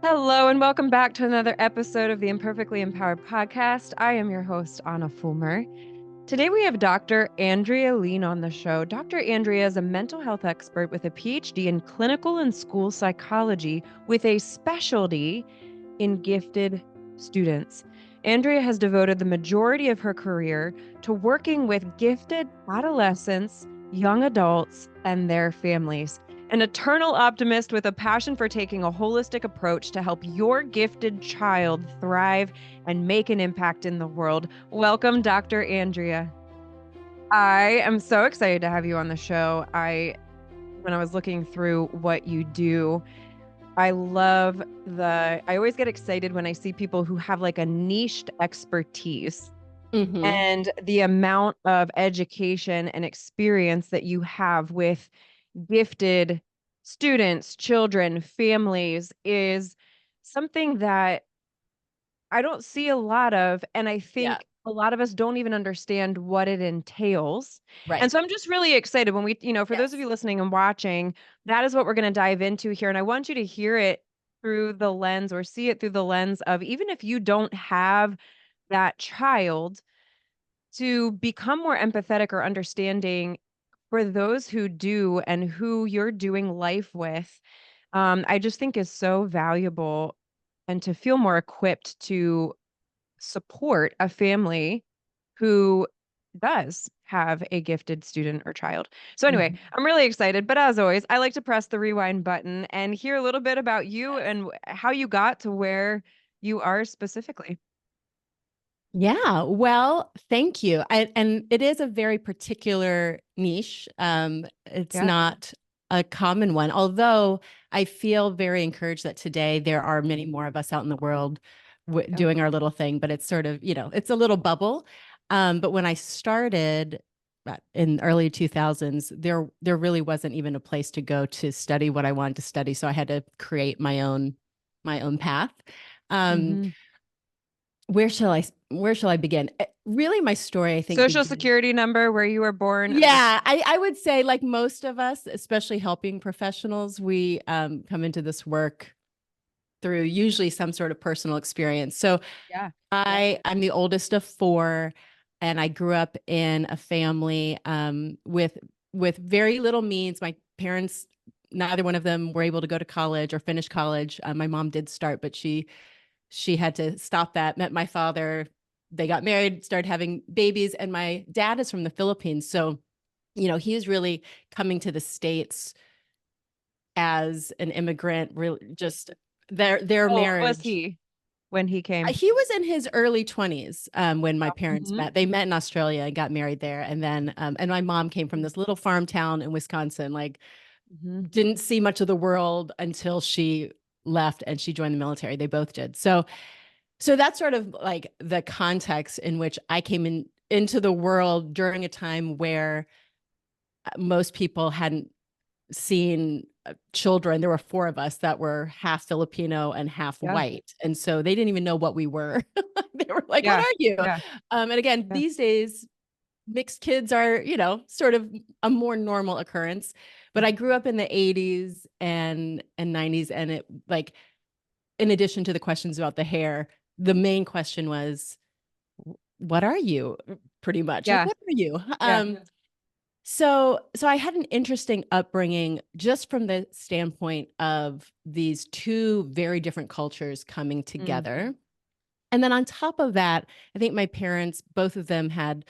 Hello, and welcome back to another episode of the Imperfectly Empowered podcast. I am your host, Ahna Fulmer. Today we have Dr. Andrea Lein on the show. Dr. Andrea is a mental health expert with a PhD in clinical and school psychology with a specialty in gifted students. Andrea has devoted the majority of her career to working with gifted adolescents, young adults, and their families. An eternal optimist with a passion for taking a holistic approach to help your gifted child thrive and make an impact in the world. Welcome, Dr. Andrea. I am so excited to have you on the show. When I was looking through what you do, I always get excited when I see people who have like a niched expertise Mm-hmm. and the amount of education and experience that you have with gifted students, children, families is something that I don't see a lot of. And I Yeah, think a lot of us don't even understand what it entails. And right. so I'm just really excited when for those of Yes. you listening and watching, that is what we're going to dive into here. And I want you to hear it through the lens or see it through the lens of even if you don't have that child, to become more empathetic or understanding for those who do and who you're doing life with. I just think is so valuable and to feel more equipped to support a family who does have a gifted student or child. So anyway, Mhm. I'm really excited, but as always, I like to press the rewind button and hear a little bit about you Yes. and how you got to where you are specifically. Yeah, well, thank you. And it is a very particular niche. It's Yeah. not a common one, although I feel very encouraged that today there are many more of us out in the world Yeah. doing our little thing, but it's sort of, it's a little bubble. But when I started in early 2000s, there really wasn't even a place to go to study what I wanted to study, so I had to create my own path. Um, Hmm. where shall I begin? Really, my story, I think, Social begins. security number, where you were born. Yeah, I would say, like most of us, especially helping professionals, we come into this work through usually some sort of personal experience. So Yeah. I'm the oldest of four, and I grew up in a family with very little means. My parents, neither one of them were able to go to college or finish college. My mom did start, but she had to stop that. Met my father. They got married, started having babies, and my dad is from the Philippines. So, he was really coming to the States as an immigrant, really just their How old was marriage. he when he came? He was in his early 20s when my parents Hmm. met. They met in Australia and got married there. And then, and my mom came from this little farm town in Wisconsin, like, Hmm. didn't see much of the world until she left and she joined the military. They both did. So that's sort of like the context in which I came into the world during a time where most people hadn't seen children. There were four of us that were half Filipino and half Yeah. white. And so they didn't even know what we were. They were like, "What Yeah. are you?" Yeah. And again, Yeah. these days, mixed kids are, sort of a more normal occurrence. But I grew up in the 80s and 90s. And it, like, in addition to the questions about the hair, the main question was, what are you? Pretty much. Like, Yeah. what are you? Yeah. So I had an interesting upbringing just from the standpoint of these two very different cultures coming Mm. together. And then on top of that, I think my parents, both of them, had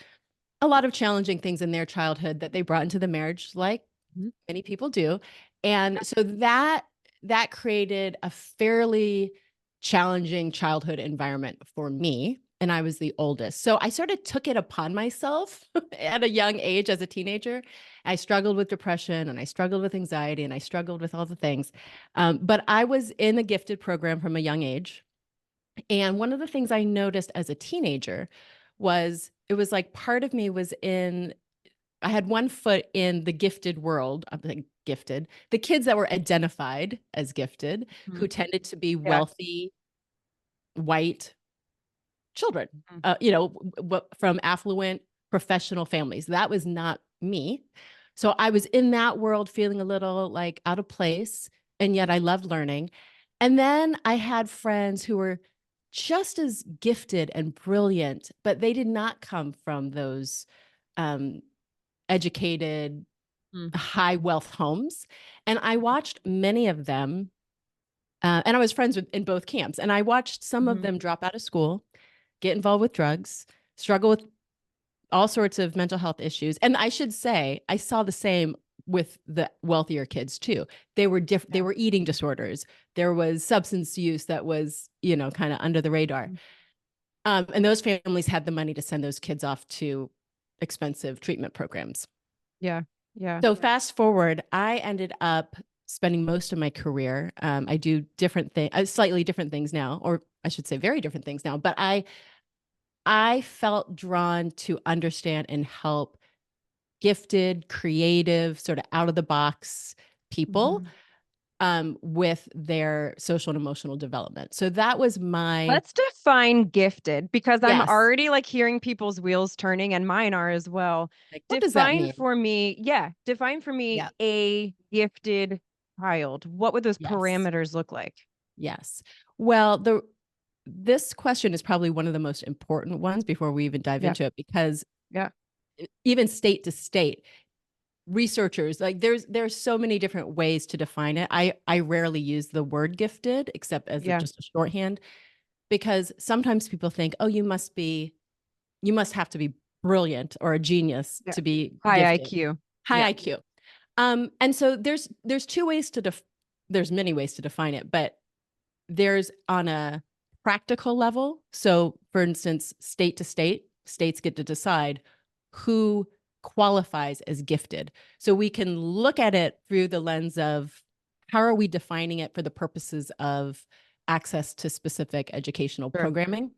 a lot of challenging things in their childhood that they brought into the marriage, like Mhm. many people do. And so that created a fairly challenging childhood environment for me. And I was the oldest. So I sort of took it upon myself at a young age as a teenager. I struggled with depression and I struggled with anxiety and I struggled with all the things. But I was in a gifted program from a young age. And one of the things I noticed as a teenager was it was like part of me was I had one foot in the gifted world. I'm like gifted, the kids that were identified as gifted, who Mhm. tended to be Yeah. wealthy, white children, Mm. from affluent professional families. That was not me. So I was in that world feeling a little like out of place. And yet I loved learning. And then I had friends who were just as gifted and brilliant, but they did not come from those um, educated, Mm. high wealth homes. And I watched many of them, and I was friends with in both camps. And I watched some of Mhm. them drop out of school, get involved with drugs, struggle with all sorts of mental health issues. And I should say, I saw the same with the wealthier kids too. They were different. They Yeah. were eating disorders. There was substance use that was, kind of under the radar. Mm. And those families had the money to send those kids off to expensive treatment programs. Yeah. Yeah. So fast forward, I ended up spending most of my career. I do different things, slightly different things now, or I should say, very different things now. But I felt drawn to understand and help gifted, creative, sort of out of the box people Mhm. with their social and emotional development. So that was my Let's define gifted because I'm yes. already like hearing people's wheels turning and mine are as well. Like, what does that mean? Define for me Yeah. a gifted child. What would those Yes. parameters look like? Yes. Well, this question is probably one of the most important ones before we even dive Yeah. into it, because Yeah. even state to state, researchers like there's so many different ways to define it. I rarely use the word gifted except as Yeah. just a shorthand, because sometimes people think, oh, you must have to be brilliant or a genius Yeah. to be High gifted, IQ. high Yeah. IQ. And so there's two ways there's many ways to define it, but there's on a practical level. So for instance, state to state, states get to decide who qualifies as gifted. So we can look at it through the lens of how are we defining it for the purposes of access to specific educational Sure. programming.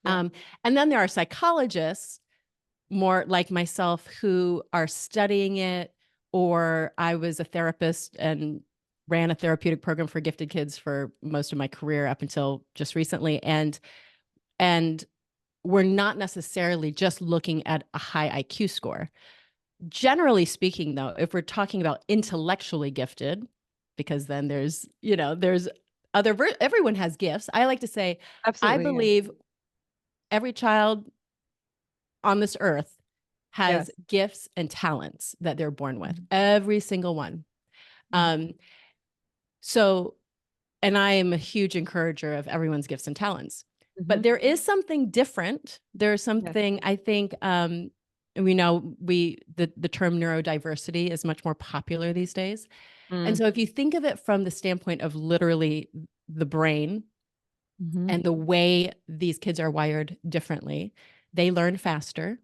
Yeah. And then there are psychologists, more like myself, who are studying it, or I was a therapist and ran a therapeutic program for gifted kids for most of my career up until just recently. And we're not necessarily just looking at a high IQ score. Generally speaking, though, if we're talking about intellectually gifted, because then there's everyone has gifts. I like to say, I Absolutely. Yeah. believe every child on this earth has Yes. gifts and talents that they're born with, Mhm. every single one. Mhm. Um, so, and I am a huge encourager of everyone's gifts and talents. But Mhm. there is something different. There's Yes. something I think we know the term neurodiversity is much more popular these days. And Mm. so if you think of it from the standpoint of literally the brain Mhm. and the way these kids are wired differently, they learn faster.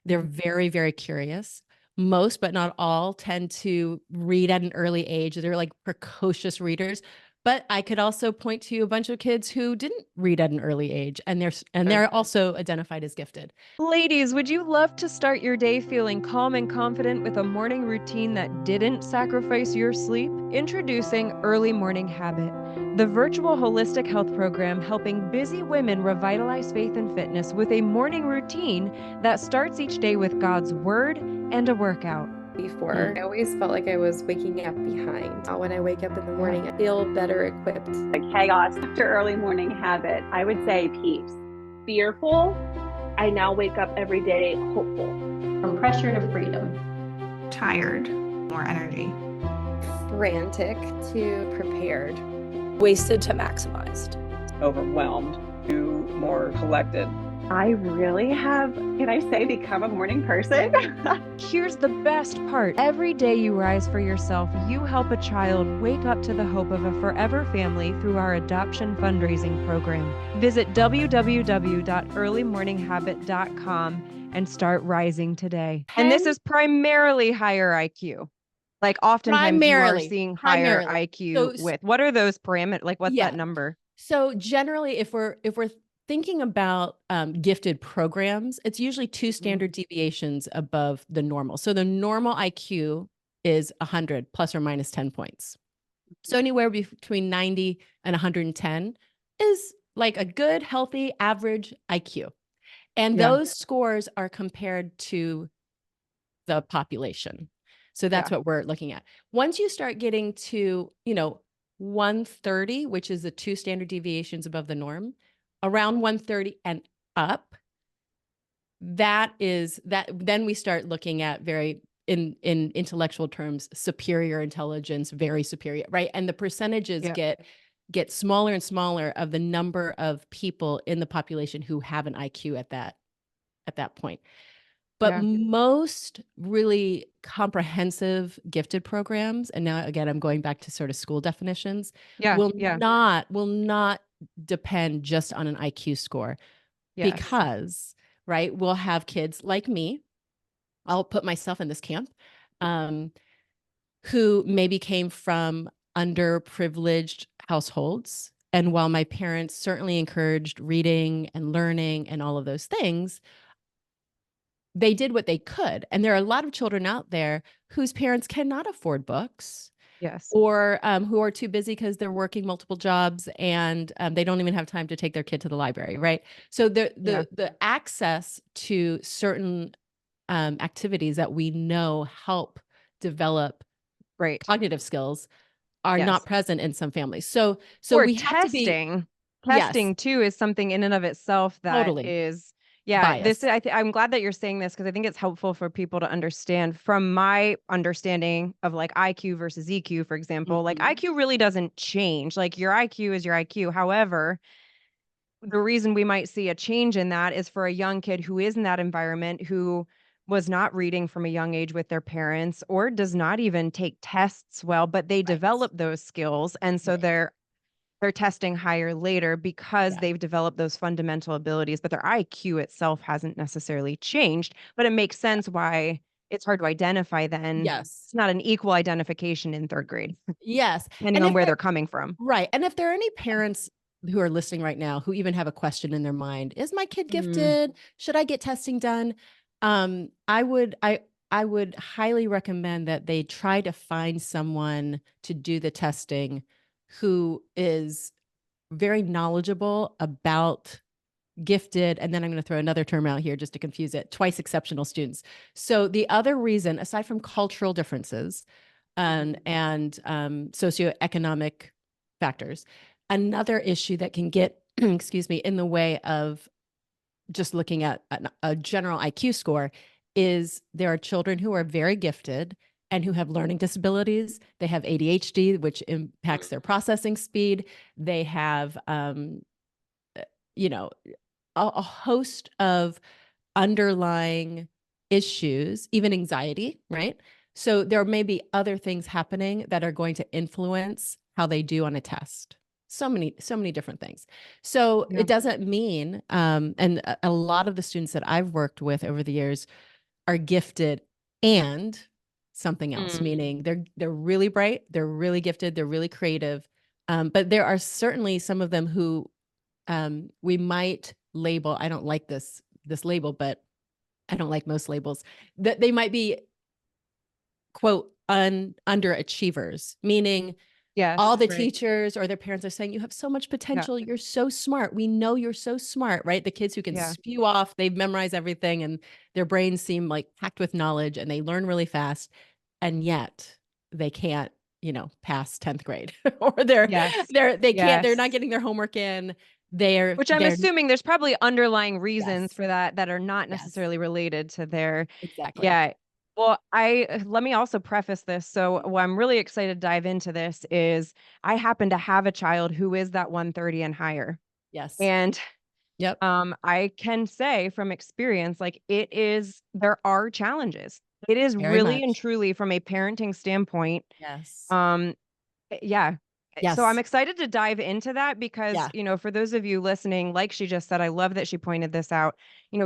They're Mhm. very, very curious. Most, but not all, tend to read at an early age. They're like precocious readers. But I could also point to a bunch of kids who didn't read at an early age, and Sure. they're also identified as gifted. Ladies, would you love to start your day feeling calm and confident with a morning routine that didn't sacrifice your sleep? Introducing Early Morning Habit, the virtual holistic health program helping busy women revitalize faith and fitness with a morning routine that starts each day with God's Word and a workout. Before. I always felt like I was waking up behind. When I wake up in the morning, I feel better equipped. The chaos after early morning habit, I would say peace. Fearful, I now wake up every day hopeful. From pressure to freedom. Tired, more energy. Frantic to prepared. Wasted to maximized. Overwhelmed to more collected. I really have, can I say, become a morning person? Here's the best part. Every day you rise for yourself, you help a child wake up to the hope of a forever family through our adoption fundraising program. Visit www.earlymorninghabit.com and start rising today. And this is primarily higher IQ. Like oftentimes you are seeing higher IQ with what are those parameters? Like what's that number? So generally, if we're thinking about gifted programs, it's usually two standard deviations above the normal. So the normal IQ is 100 plus or minus 10 points. So anywhere between 90 and 110 is like a good, healthy, average IQ. And those scores are compared to the population. So that's what we're looking at. Once you start getting to, 130, which is the 2 standard deviations above the norm, around 130 and up, then we start looking at very in intellectual terms, superior intelligence, very superior, right? And the percentages get smaller and smaller of the number of people in the population who have an IQ at that point. But most really comprehensive gifted programs, and now again, I'm going back to sort of school definitions, will not depend just on an IQ score because, right, we'll have kids like me, I'll put myself in this camp, who maybe came from underprivileged households. And while my parents certainly encouraged reading and learning and all of those things, they did what they could. And there are a lot of children out there whose parents cannot afford books. Yes. Or who are too busy because they're working multiple jobs and they don't even have time to take their kid to the library, right? So the access to certain activities that we know help develop cognitive skills are not present in some families. So we have to be testing too is something in and of itself that is biased. I'm glad that you're saying this because I think it's helpful for people to understand from my understanding of like IQ versus EQ, for example. Like IQ really doesn't change. Like your IQ is your IQ. However, the reason we might see a change in that is for a young kid who is in that environment, who was not reading from a young age with their parents or does not even take tests well, but they develop those skills. And so they're testing higher later because they've developed those fundamental abilities, but their IQ itself hasn't necessarily changed. But it makes sense why it's hard to identify then. Yes. It's not an equal identification in third grade. Yes. Depending on where they're coming from. Right. And if there are any parents who are listening right now who even have a question in their mind, is my kid gifted? Should I get testing done? I would highly recommend that they try to find someone to do the testing who is very knowledgeable about gifted, and then I'm going to throw another term out here just to confuse it, twice exceptional students. So the other reason, aside from cultural differences and socioeconomic factors, another issue that can get, excuse me, in the way of just looking at a general IQ score is there are children who are very gifted and who have learning disabilities. They have ADHD, which impacts their processing speed. They have, a host of underlying issues, even anxiety, right? So there may be other things happening that are going to influence how they do on a test. So many different things. So it doesn't mean, and a lot of the students that I've worked with over the years are gifted and something else, meaning they're really bright, they're really gifted, they're really creative. But there are certainly some of them who we might label, I don't like this label, but I don't like most labels, that they might be, quote, underachievers, meaning all the teachers or their parents are saying, you have so much potential. You're so smart. We know you're so smart, right? The kids who can spew off, they've memorized everything and their brains seem like packed with knowledge and they learn really fast. And yet they can't, pass 10th grade or they're not getting their homework in. Which I'm assuming there's probably underlying reasons for that are not necessarily related to their. Exactly. Yeah. Well, let me also preface this. So what I'm really excited to dive into this is I happen to have a child who is that 130 and higher. Yes. And I can say from experience, like there are challenges. It is Very really much. and truly from a parenting standpoint. Yes. So I'm excited to dive into that because, for those of you listening, like she just said, I love that she pointed this out,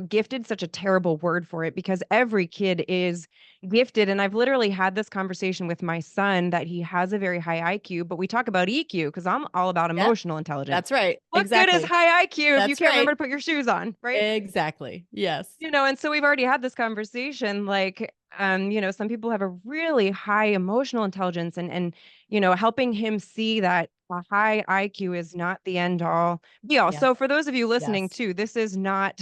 gifted, such a terrible word for it because every kid is gifted. And I've literally had this conversation with my son that he has a very high IQ, but we talk about EQ because I'm all about emotional intelligence. That's right. What good is high IQ if you can't remember to put your shoes on, right? Exactly. Yes. And so we've already had this conversation, like, some people have a really high emotional intelligence and helping him see that a high IQ is not the end all be all. So for those of you listening too, this is not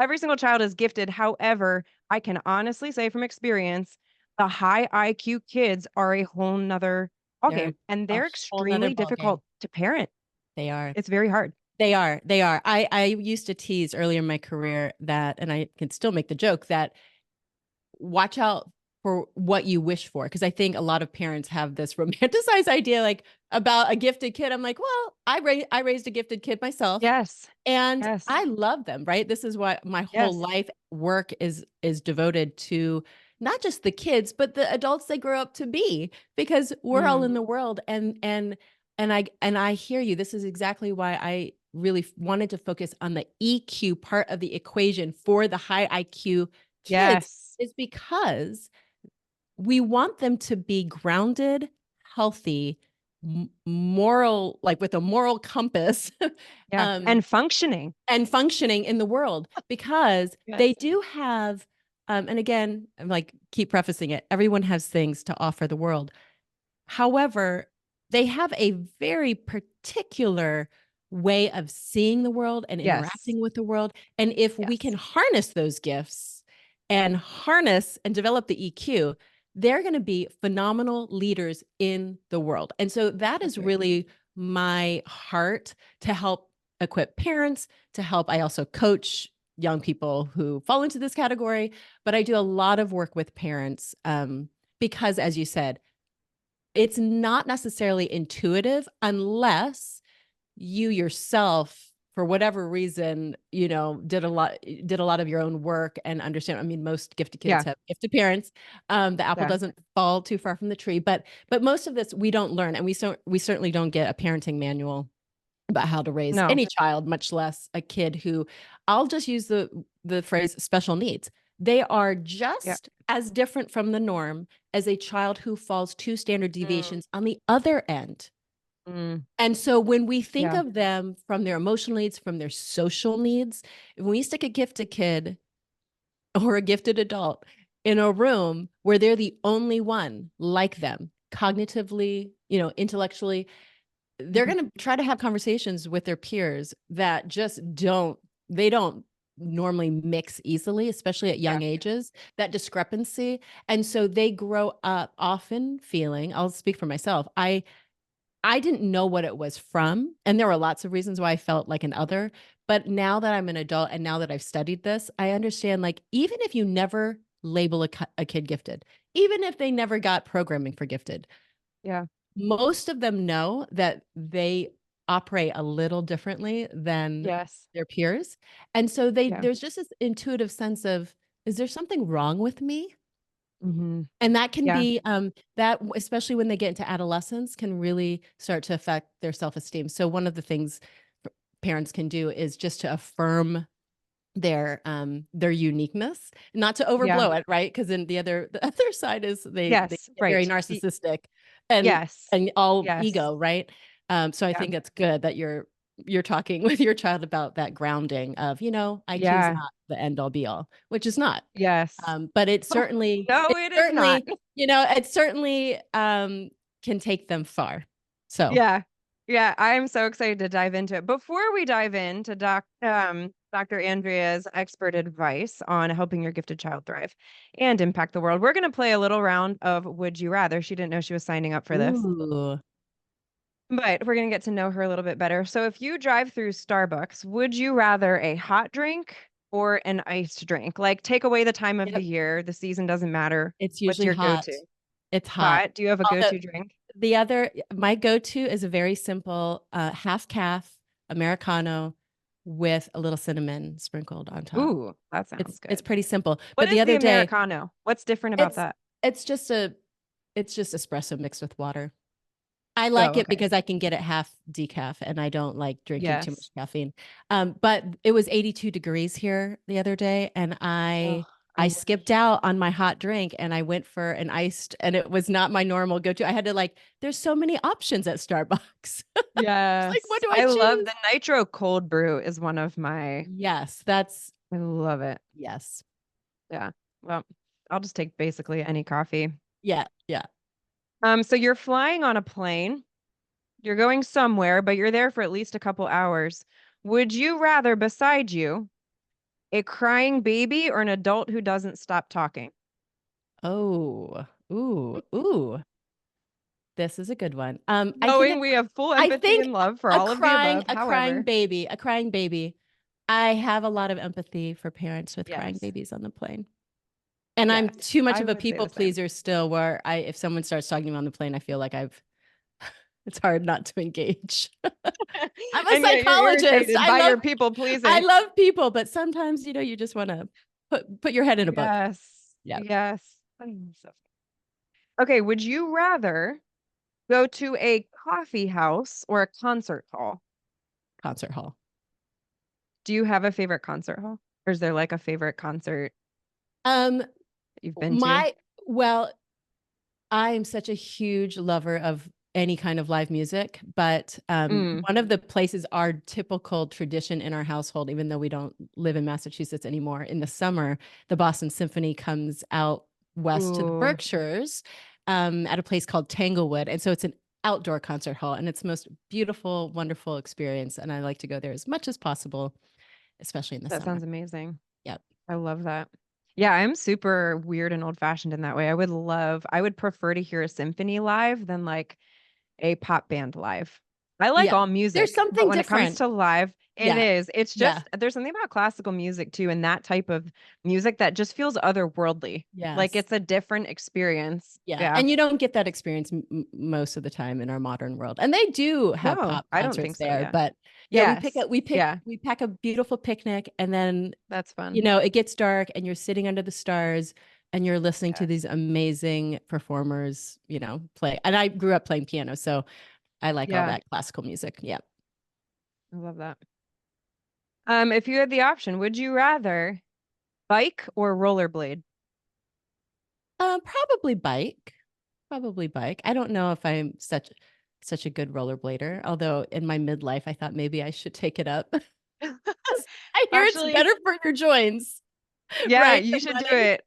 every single child is gifted. However, I can honestly say from experience, the high IQ kids are a whole nother ball They're game, and a they're whole nother extremely ball game. difficult to parent. They are. It's very hard. They are. They are. I used to tease earlier in my career that, and I can still make the joke that watch out for what you wish for. Because I think a lot of parents have this romanticized idea like about a gifted kid. I'm like, well, I raised a gifted kid myself. Yes. And Yes. I love them, right? This is what my whole Yes. life work is devoted to, not just the kids, but the adults they grow up to be, because we're all in the world. And I hear you. This is exactly why I really wanted to focus on the EQ part of the equation for the high IQ kids, Yes. is because we want them to be grounded, healthy, moral, like with a moral compass, Yeah. And functioning. in the world, because they Yes. do have, and again, I'm like, keep prefacing it, everyone has things to offer the world. However, they have a very particular way of seeing the world and Yes. interacting with the world. And if we Yes. can harness those gifts and harness and develop the EQ, they're going to be phenomenal leaders in the world. And so that is really my heart, to help equip parents, to help. I also coach young people who fall into this category, but I do a lot of work with parents, because, as you said, it's not necessarily intuitive unless you yourself, for whatever reason, did a lot of your own work and understand. I mean, most gifted kids have gifted parents. The apple doesn't fall too far from the tree, but most of this we don't learn, and we certainly don't get a parenting manual about how to raise any child, much less a kid who, I'll just use the phrase special needs. They are just as different from the norm as a child who falls 2 standard deviations on the other end. And so when we think of them from their emotional needs, from their social needs, when we stick a gifted kid or a gifted adult in a room where they're the only one like them, cognitively, intellectually, they're going to try to have conversations with their peers that just don't normally mix easily, especially at young ages, that discrepancy. And so they grow up often feeling, I'll speak for myself, I didn't know what it was from. And there were lots of reasons why I felt like an other. But now that I'm an adult and now that I've studied this, I understand, like, even if you never label a kid gifted, even if they never got programming for gifted, most of them know that they operate a little differently than their peers. And so there's just this intuitive sense of, is there something wrong with me? And that can be that, especially when they get into adolescence, can really start to affect their self-esteem. So one of the things parents can do is just to affirm their uniqueness, not to overblow it, right? Because then the other side is they get very narcissistic and all ego, right? So I think it's good that you're talking with your child about that grounding of, IQ is not the end all be all, which is not. But it certainly, it is not. It certainly can take them far. So yeah, I'm so excited to dive into it. Before we dive into Dr. Andrea's expert advice on helping your gifted child thrive and impact the world, we're going to play a little round of Would You Rather. She didn't know she was signing up for this. Ooh. But we're going to get to know her a little bit better. So if you drive through Starbucks, would you rather a hot drink or an iced drink? Like, take away the time of the year. The season doesn't matter. It's usually What's your hot. go-to? It's hot. Hot? Do you have a go-to drink? My go-to is a very simple half calf Americano with a little cinnamon sprinkled on top. Ooh, that sounds good. It's pretty simple. What but is the other day, Americano? What's different about that? It's just espresso mixed with water. I like it because I can get it half decaf and I don't like drinking too much caffeine. But it was 82 degrees here the other day, and I skipped out on my hot drink and I went for an iced, and it was not my normal go-to. I had to there's so many options at Starbucks. Yeah. What do I choose? love the nitro cold brew is one of my. Yes, I love it. Yes. Yeah. Well, I'll just take basically any coffee. Yeah. Yeah. So you're flying on a plane. You're going somewhere, but you're there for at least a couple hours. Would you rather beside you a crying baby or an adult who doesn't stop talking? Oh, ooh. This is a good one. Knowing we have full empathy and love for all of the above. A crying baby. I have a lot of empathy for parents with crying Yes. babies on the plane. And I'm Yes, too much I of a would say the people same. pleaser still, where if someone starts talking to me on the plane, I feel like it's hard not to engage. I'm a And yet you're psychologist. irritated by your people pleasing. I love people, but sometimes, you just want to put your head in a book. Yes. Yeah. Yes. Okay, would you rather go to a coffee house or a concert hall? Concert hall. Do you have a favorite concert hall? Or is there like a favorite concert that you've been to? Well, I am such a huge lover of any kind of live music, but one of the places, our typical tradition in our household, even though we don't live in Massachusetts anymore, in the summer, the Boston Symphony comes out west to the Berkshires at a place called Tanglewood. And so it's an outdoor concert hall, and it's the most beautiful, wonderful experience. And I like to go there as much as possible, especially in the summer. That sounds amazing. Yep. I love that. Yeah, I'm super weird and old fashioned in that way. I would prefer to hear a symphony live than like a pop band live. I like all music. There's something but when different. it comes to live, it is. It's just there's something about classical music too, and that type of music that just feels otherworldly. Yes. Like it's a different experience. Yeah. And you don't get that experience most of the time in our modern world. And they do have pop I don't concerts think so, there, yeah. but we pack a beautiful picnic, and then that's fun. It gets dark and you're sitting under the stars and you're listening to these amazing performers, play. And I grew up playing piano, so I like all that classical music. Yeah. I love that. If you had the option, would you rather bike or rollerblade? Probably bike. I don't know if I'm such a good rollerblader, although in my midlife I thought maybe I should take it up. I hear it's better for your joints. Yeah, right? You should do it.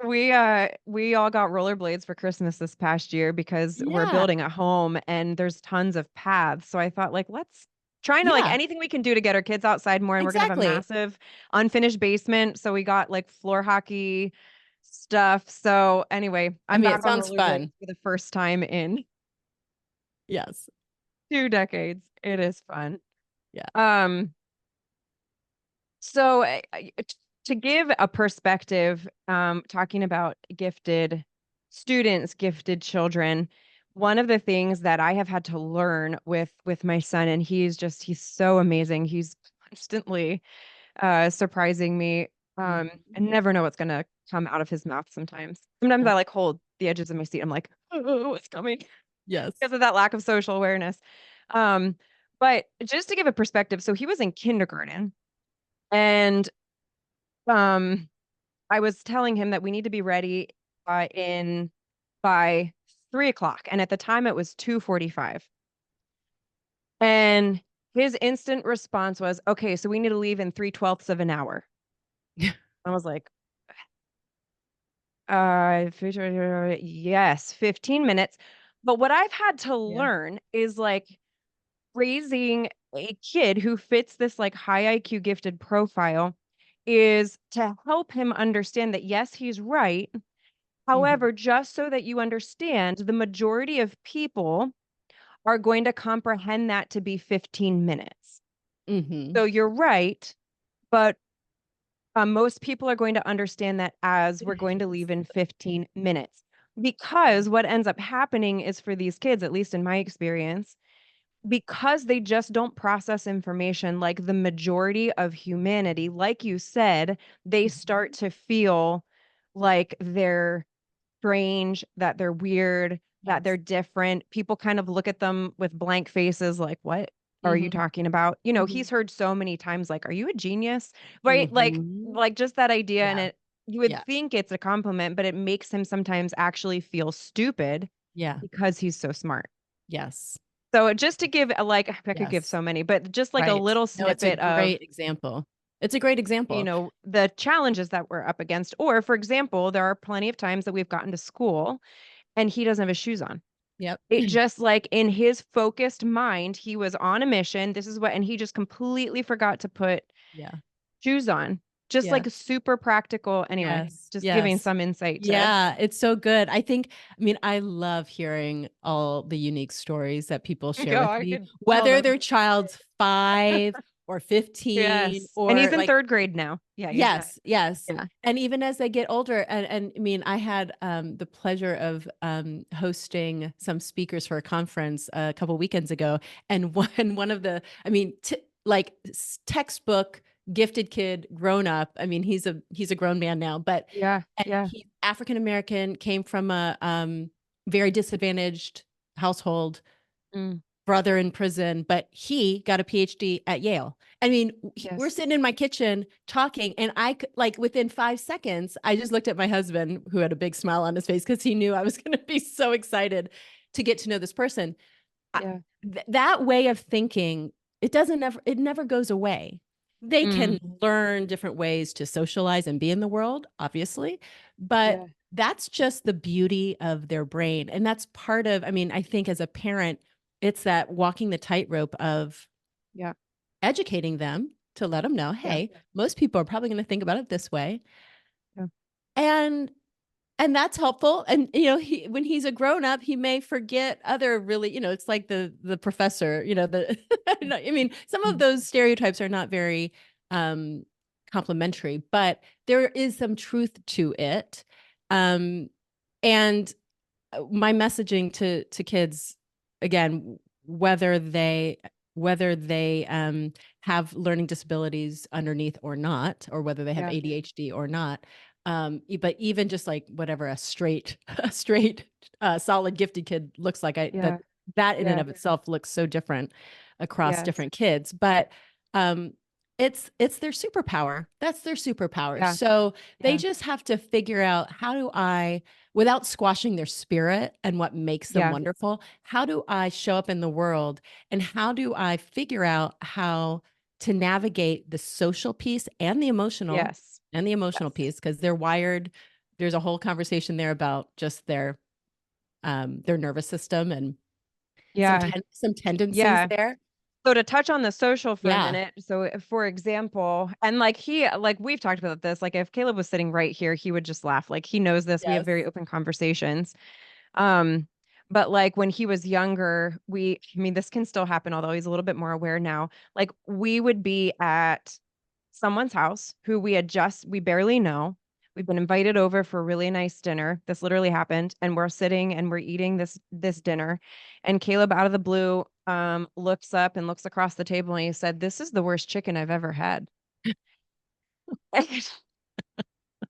We all got rollerblades for Christmas this past year because we're building a home and there's tons of paths. So I thought let's try to like anything we can do to get our kids outside more. And we're gonna have a massive unfinished basement. So we got like floor hockey stuff. So anyway, I'm back it sounds on fun for the first time in 2 decades. It is fun. Yeah. So to give a perspective, talking about gifted students, gifted children, one of the things that I have had to learn with my son, and he's so amazing. He's constantly surprising me. I never know what's gonna come out of his mouth sometimes. Sometimes I hold the edges of my seat. I'm like, oh, what's coming? Yes. Because of that lack of social awareness. But just to give a perspective, so he was in kindergarten, and I was telling him that we need to be ready by 3:00. And at the time it was 2:45. And his instant response was, okay, so we need to leave in 3/12 of an hour. I was like, yes, 15 minutes. But what I've had to learn is like raising a kid who fits this like high IQ gifted profile is to help him understand that, yes, he's right. However, just so that you understand, the majority of people are going to comprehend that to be 15 minutes. So you're right, but most people are going to understand that as we're going to leave in 15 minutes. Because what ends up happening is for these kids, at least in my experience, because they just don't process information like the majority of humanity, like you said, they start to feel like they're strange, that they're weird, that they're different. People kind of look at them with blank faces like, what are you talking about? He's heard so many times, like, are you a genius? Right? Like just that idea. And you would think it's a compliment, but it makes him sometimes actually feel stupid because he's so smart. Yes. So just to give I could give so many, but just like a little snippet of great example. It's a great example. The challenges that we're up against. Or for example, there are plenty of times that we've gotten to school and he doesn't have his shoes on. Yep. It just like in his focused mind, he was on a mission. This is what, and he just completely forgot to put shoes on. just Yeah. like super practical. Anyway, Yes. just giving Yes. some insight to. Yeah, it's so good. I mean, I love hearing all the unique stories that people share with me, whether their child's 5 or 15 Yes. or And he's in like, third grade now. Yeah. he's not- yes, yes. Yeah. And even as they get older, and I mean, I had the pleasure of hosting some speakers for a conference a couple weekends ago, and one of the, I mean, like textbook gifted kid, grown up. I mean, he's a grown man now, but Yeah. and Yeah. he's African American, came from a very disadvantaged household, Mm. brother in prison, but he got a PhD at Yale. I mean, we're Yes. sitting in my kitchen talking, and I could, like, within 5 seconds, I just looked at my husband, who had a big smile on his face because he knew I was going to be so excited to get to know this person. Yeah. That way of thinking, it never goes away. They can learn different ways to socialize and be in the world, obviously, but Yeah. that's just the beauty of their brain. And that's part of, I mean, I think as a parent, it's that walking the tightrope of Yeah. educating them to let them know, hey, most people are probably going to think about it this way. Yeah. And that's helpful. And, you know, when he's a grown up, he may forget other really, you know, it's like the professor, you know, I mean, some of those stereotypes are not very complimentary, but there is some truth to it. And my messaging to kids, again, whether they have learning disabilities underneath or not, or whether they have ADHD or not, but even just like whatever a straight solid gifted kid looks like, that in and of itself looks so different across different kids, but it's their superpower. That's their superpower. Yeah. So they just have to figure out, how do I, without squashing their spirit and what makes them wonderful, how do I show up in the world, and how do I figure out how to navigate the social piece and the emotional piece, because they're wired. There's a whole conversation there about just their nervous system and some tendencies there. So to touch on the social for a minute, so for example, and like we've talked about this, like if Caleb was sitting right here, he would just laugh. Like he knows this. We have very open conversations. But like when he was younger, I mean, this can still happen, although he's a little bit more aware now. Like we would be at someone's house who we barely know. We've been invited over for a really nice dinner. This literally happened. And we're sitting and we're eating this dinner. And Caleb, out of the blue, looks up and looks across the table, and he said, "This is the worst chicken I've ever had."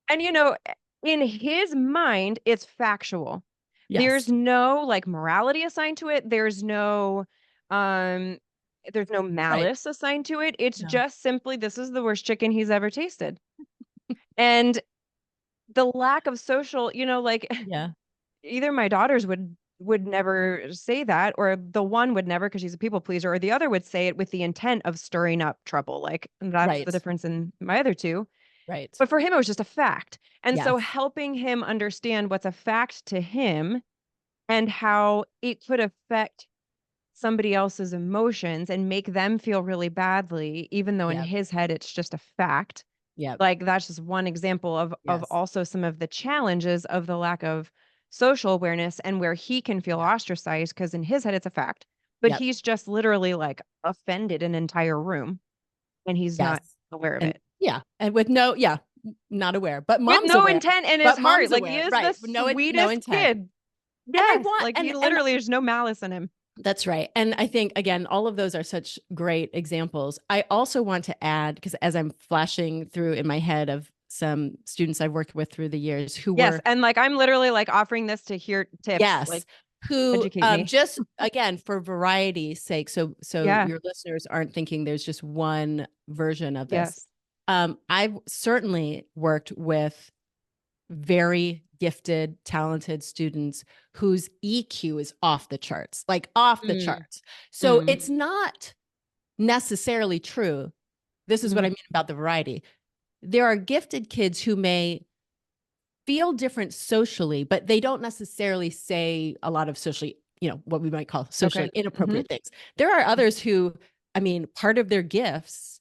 And you know, in his mind, it's factual. There's no like morality assigned to it. There's no malice assigned to it. It's just simply, this is the worst chicken he's ever tasted. And the lack of social, you know, like either my daughters would never say that, or the one would never because she's a people pleaser, or the other would say it with the intent of stirring up trouble. Like that's the difference in my other two. Right. But for him, it was just a fact. And so helping him understand what's a fact to him and how it could affect somebody else's emotions and make them feel really badly, even though in his head, it's just a fact. Yeah. Like that's just one example of also some of the challenges of the lack of social awareness, and where he can feel ostracized because in his head it's a fact, but he's just literally like offended an entire room and he's not aware of it. Yeah. And with not aware, but With mom's no aware. intent in his heart. Like he is the No sweetest intent. kid. Yes. Like he literally, there's no malice in him. That's right. And I think, again, all of those are such great examples. I also want to add, because as I'm flashing through in my head of some students I've worked with through the years who were. And like, I'm literally like offering this to hear tips. Yes. Like, who just, again, for variety's sake. So your listeners aren't thinking there's just one version of this. I've certainly worked with very gifted, talented students whose EQ is off the charts, like off the charts. So it's not necessarily true. This is what I mean about the variety. There are gifted kids who may feel different socially, but they don't necessarily say a lot of socially, you know, what we might call socially inappropriate things. There are others who, I mean, part of their gifts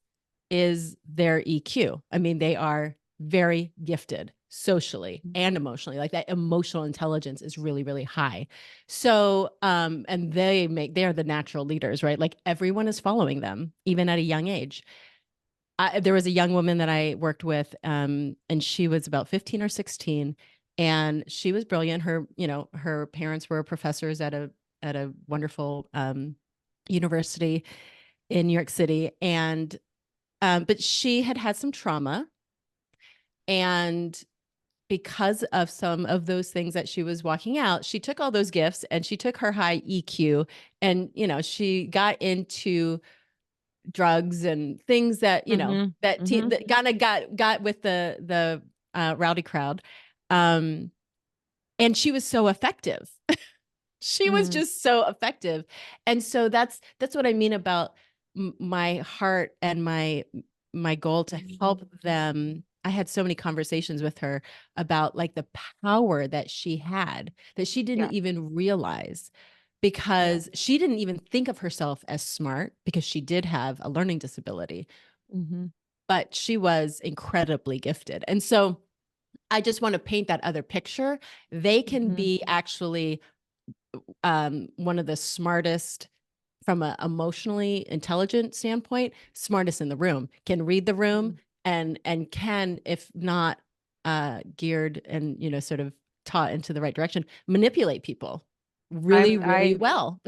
is their EQ. I mean, they are very gifted socially and emotionally. Like that emotional intelligence is really, really high. So, and they are the natural leaders, right? Like everyone is following them, even at a young age. There was a young woman that I worked with, and she was about 15 or 16, and she was brilliant. Her parents were professors at a wonderful university in New York City, and but she had some trauma, and because of some of those things that she was walking out, she took all those gifts and she took her high EQ, and she got into drugs and things that that kind of got with the rowdy crowd, and she was so effective. She was just so effective, and so that's what I mean about my heart and my goal to help them. I had so many conversations with her about like the power that she had that she didn't even realize, because she didn't even think of herself as smart because she did have a learning disability, but she was incredibly gifted. And so I just want to paint that other picture. They can be actually one of the smartest from an emotionally intelligent standpoint, smartest in the room, can read the room and can, if not geared and sort of taught into the right direction, manipulate people really I well.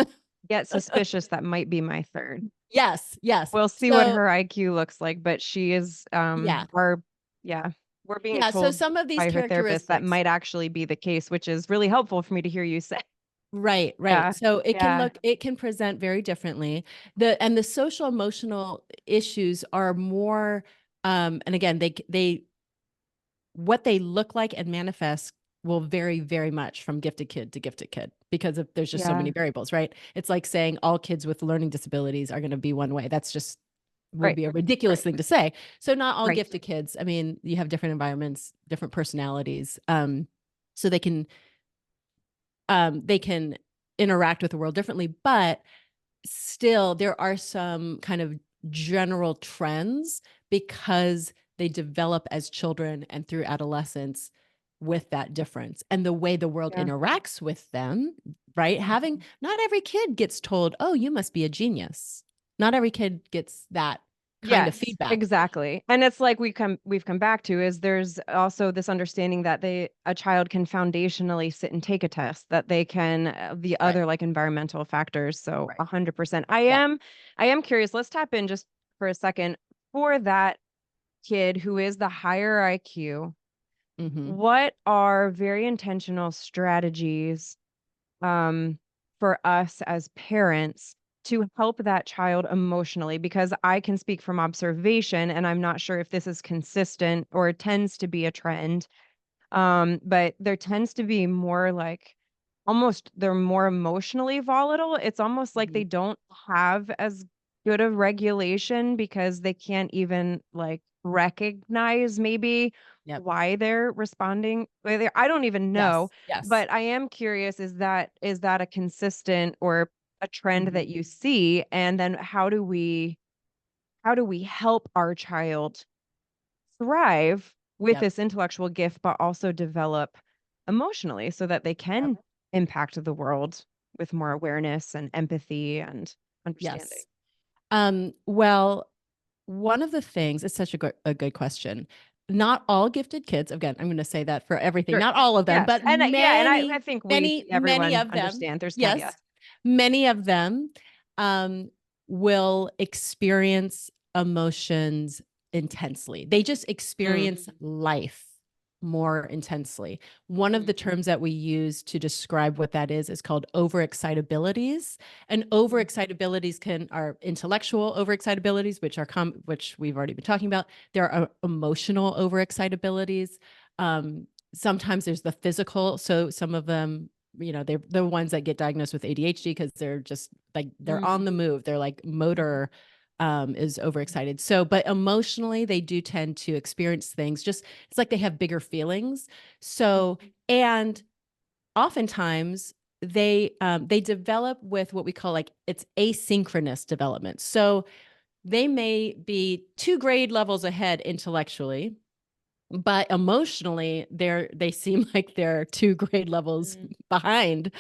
get suspicious that might be my third. Yes. We'll see what her IQ looks like, but she is we're being so told some of these by her therapist that characteristics might actually be the case, which is really helpful for me to hear you say. Right. Yeah, So it can present very differently. The social emotional issues are more, and again, what they look like and manifest will vary very much from gifted kid to gifted kid, because there's just so many variables, right? It's like saying all kids with learning disabilities are going to be one way. That's just would be a ridiculous thing to say. So not all gifted kids. I mean, you have different environments, different personalities. So they can interact with the world differently, but still there are some kind of general trends because they develop as children and through adolescence with that difference and the way the world interacts with them, right? Not every kid gets told, oh, you must be a genius. Not every kid gets that kind of feedback. Exactly. And it's like we've come back to is there's also this understanding that a child can foundationally sit and take a test, that they can the other like environmental factors. So 100%. I am curious. Let's tap in just for a second for that kid who is the higher IQ. What are very intentional strategies for us as parents to help that child emotionally? Because I can speak from observation, and I'm not sure if this is consistent or tends to be a trend. But there tends to be more like they're more emotionally volatile. It's almost like they don't have as good of regulation because they can't even like recognize maybe why they're responding. I don't even know. But I am curious, is that a consistent or a trend that you see? And then how do we help our child thrive with this intellectual gift, but also develop emotionally so that they can impact the world with more awareness and empathy and understanding? Well, one of the things, it's such a good question. Not all gifted kids, again, I'm going to say that for everything, not all of them, but and many, I think everyone of them understand there's caveats. Many of them will experience emotions intensely. They just experience life more intensely. One of the terms that we use to describe what that is called overexcitabilities. And overexcitabilities are intellectual overexcitabilities, which we've already been talking about. There are emotional overexcitabilities. Sometimes there's the physical. So some of them, they're the ones that get diagnosed with ADHD because they're just like, they're on the move. They're like motor is overexcited. So, but emotionally, they do tend to experience things it's like they have bigger feelings. So, and oftentimes they develop with what we call like it's asynchronous development. So they may be 2 grade levels ahead intellectually, but emotionally they seem like they're 2 grade levels behind.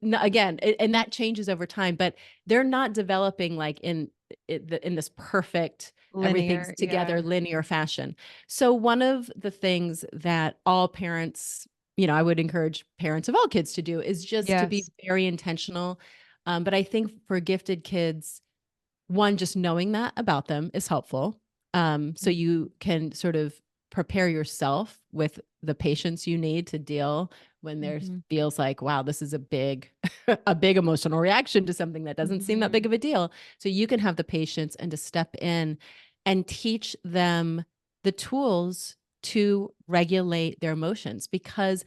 Again, and that changes over time, but they're not developing like in this perfect everything's Linear, together yeah. linear fashion. So one of the things that all parents, I would encourage parents of all kids to do is just to be Yes. very intentional. But I think for gifted kids, one, just knowing that about them is helpful. So you can sort of prepare yourself with the patience you need to deal when there feels like, wow, this is a big, a big emotional reaction to something that doesn't seem that big of a deal. So you can have the patience and to step in and teach them the tools to regulate their emotions, because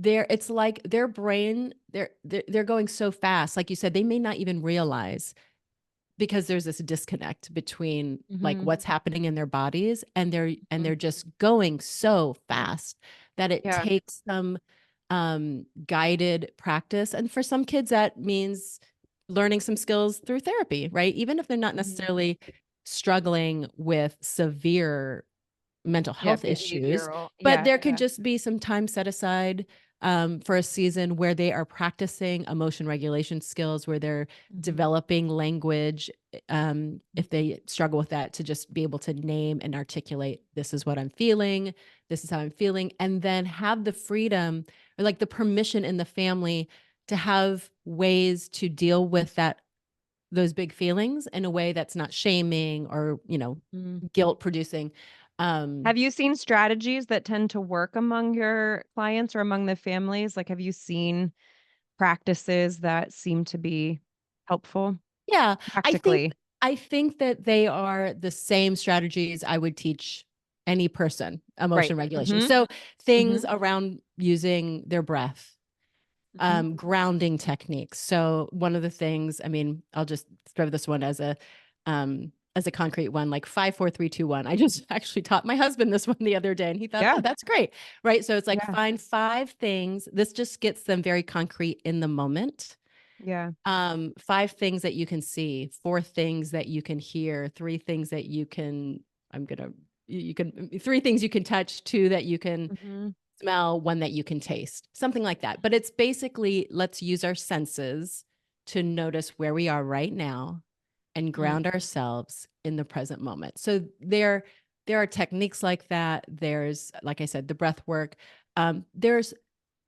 it's like their brain, they're going so fast. Like you said, they may not even realize, because there's this disconnect between like what's happening in their bodies, and they're just going so fast that it takes some guided practice. And for some kids that means learning some skills through therapy, right? Even if they're not necessarily struggling with severe mental health issues, behavioral. but there could just be some time set aside for a season where they are practicing emotion regulation skills, where they're developing language. If they struggle with that, to just be able to name and articulate, this is what I'm feeling, this is how I'm feeling, and then have the freedom or like the permission in the family to have ways to deal with those big feelings in a way that's not shaming or, guilt producing. Have you seen strategies that tend to work among your clients or among the families? Like, have you seen practices that seem to be helpful Yeah, practically? I think that they are the same strategies I would teach any person, Right. emotion regulation. Mhm. So things around using their breath, grounding techniques. So one of the things, I mean, I'll just throw this one as a concrete one, like 5, 4, 3, 2, 1. I just actually taught my husband this one the other day, and he thought, Yeah. oh, that's great. Right. So it's like, Yeah. find 5 things. This just gets them very concrete in the moment. Yeah. 5 things that you can see, 4 things that you can hear, 3 things that you can, you can, 3 things you can touch, 2 that you can smell, 1 that you can taste, something like that. But it's basically, let's use our senses to notice where we are right now and ground ourselves in the present moment. So there are techniques like that. There's, like I said, the breath work. There's,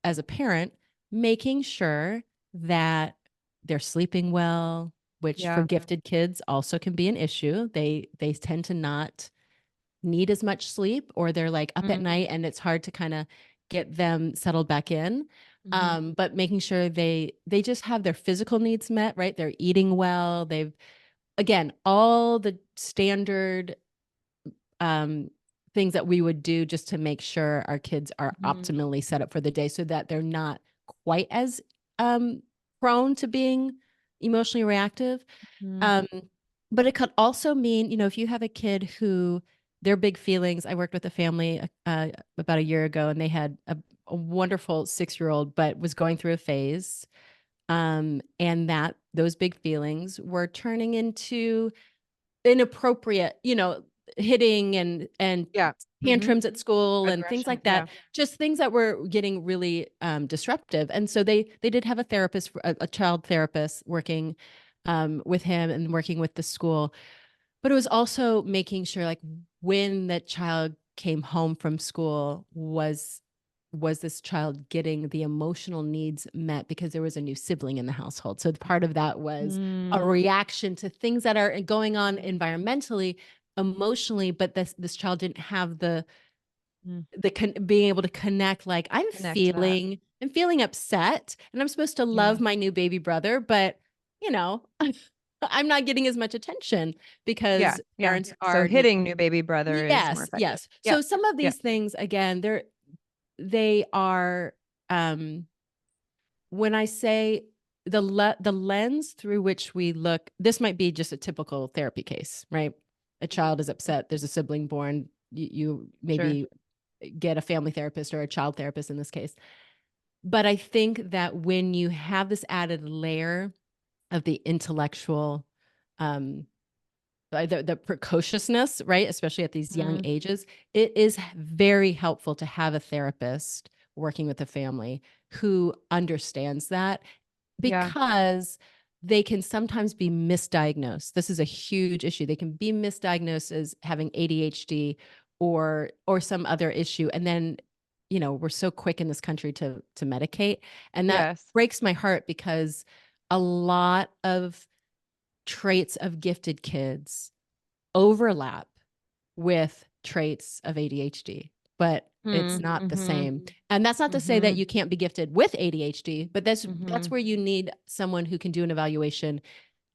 as a parent, making sure that they're sleeping well, which for Yeah. gifted kids also can be an issue. They tend to not need as much sleep, or they're like up at night and it's hard to kind of get them settled back in. But making sure they just have their physical needs met, right? They're eating well. They've, again, all the standard things that we would do just to make sure our kids are optimally set up for the day, so that they're not quite as prone to being emotionally reactive. But it could also mean, if you have a kid who their big feelings. I worked with a family about a year ago, and they had a wonderful 6-year-old, but was going through a phase. And that those big feelings were turning into inappropriate, hitting and Yeah. tantrums at school and things Aggression. like that. Just things that were getting really disruptive. And so they did have a therapist, a child therapist, working with him and working with the school. But it was also making sure, like, when that child came home from school, was this child getting the emotional needs met, because there was a new sibling in the household. So part of that was a reaction to things that are going on environmentally, emotionally, but this child didn't have being able to connect. Like, I'm feeling upset, and I'm supposed to love my new baby brother, but I'm not getting as much attention because parents So are hitting new baby brother is more yes, effective. yes. So some of these things, again, they are, when I say the lens through which we look, this might be just a typical therapy case, right? A child is upset, there's a sibling born, you maybe get a family therapist or a child therapist in this case. But I think that when you have this added layer of the intellectual the precociousness, right? Especially at these young Mm. ages, it is very helpful to have a therapist working with a family who understands that, Yeah. because they can sometimes be misdiagnosed. This is a huge issue. They can be misdiagnosed as having ADHD or some other issue. And then, we're so quick in this country to medicate. And that Yes. breaks my heart, because a lot of traits of gifted kids overlap with traits of ADHD, but it's not the same. And that's not to say that you can't be gifted with ADHD, but that's where you need someone who can do an evaluation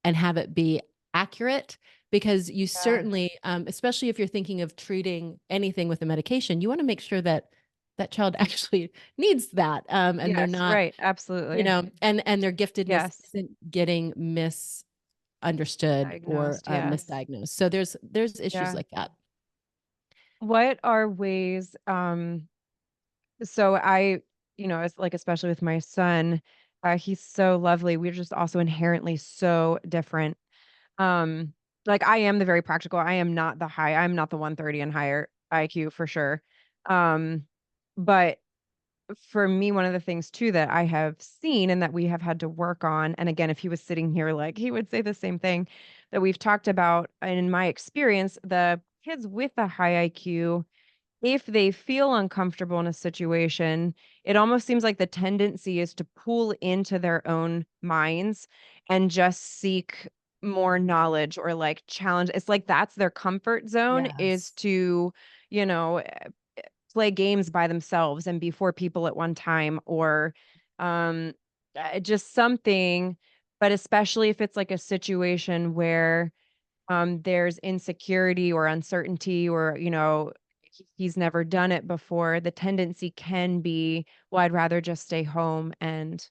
and have it be accurate, because you certainly, especially if you're thinking of treating anything with a medication, you want to make sure that that child actually needs that. And they're Yes, not, right. Absolutely. and their giftedness Yes. isn't getting misunderstood or Diagnosed. Yes. misdiagnosed. So there's issues Yeah. like that. What are ways, so I, it's like, especially with my son, he's so lovely. We're just also inherently so different. Um, like I am the very practical. I'm not the 130 and higher IQ for sure. Um, but for me, one of the things too that I have seen and that we have had to work on, and again, if he was sitting here, like he would say the same thing that we've talked about. And in my experience, the kids with a high IQ, if they feel uncomfortable in a situation, it almost seems like the tendency is to pull into their own minds and just seek more knowledge or like challenge. It's like that's their comfort zone, is Yes. to, you know, play games by themselves and be four people at one time, or um just something. But especially if it's like a situation where there's insecurity or uncertainty, or he's never done it before, the tendency can be, well, I'd rather just stay home and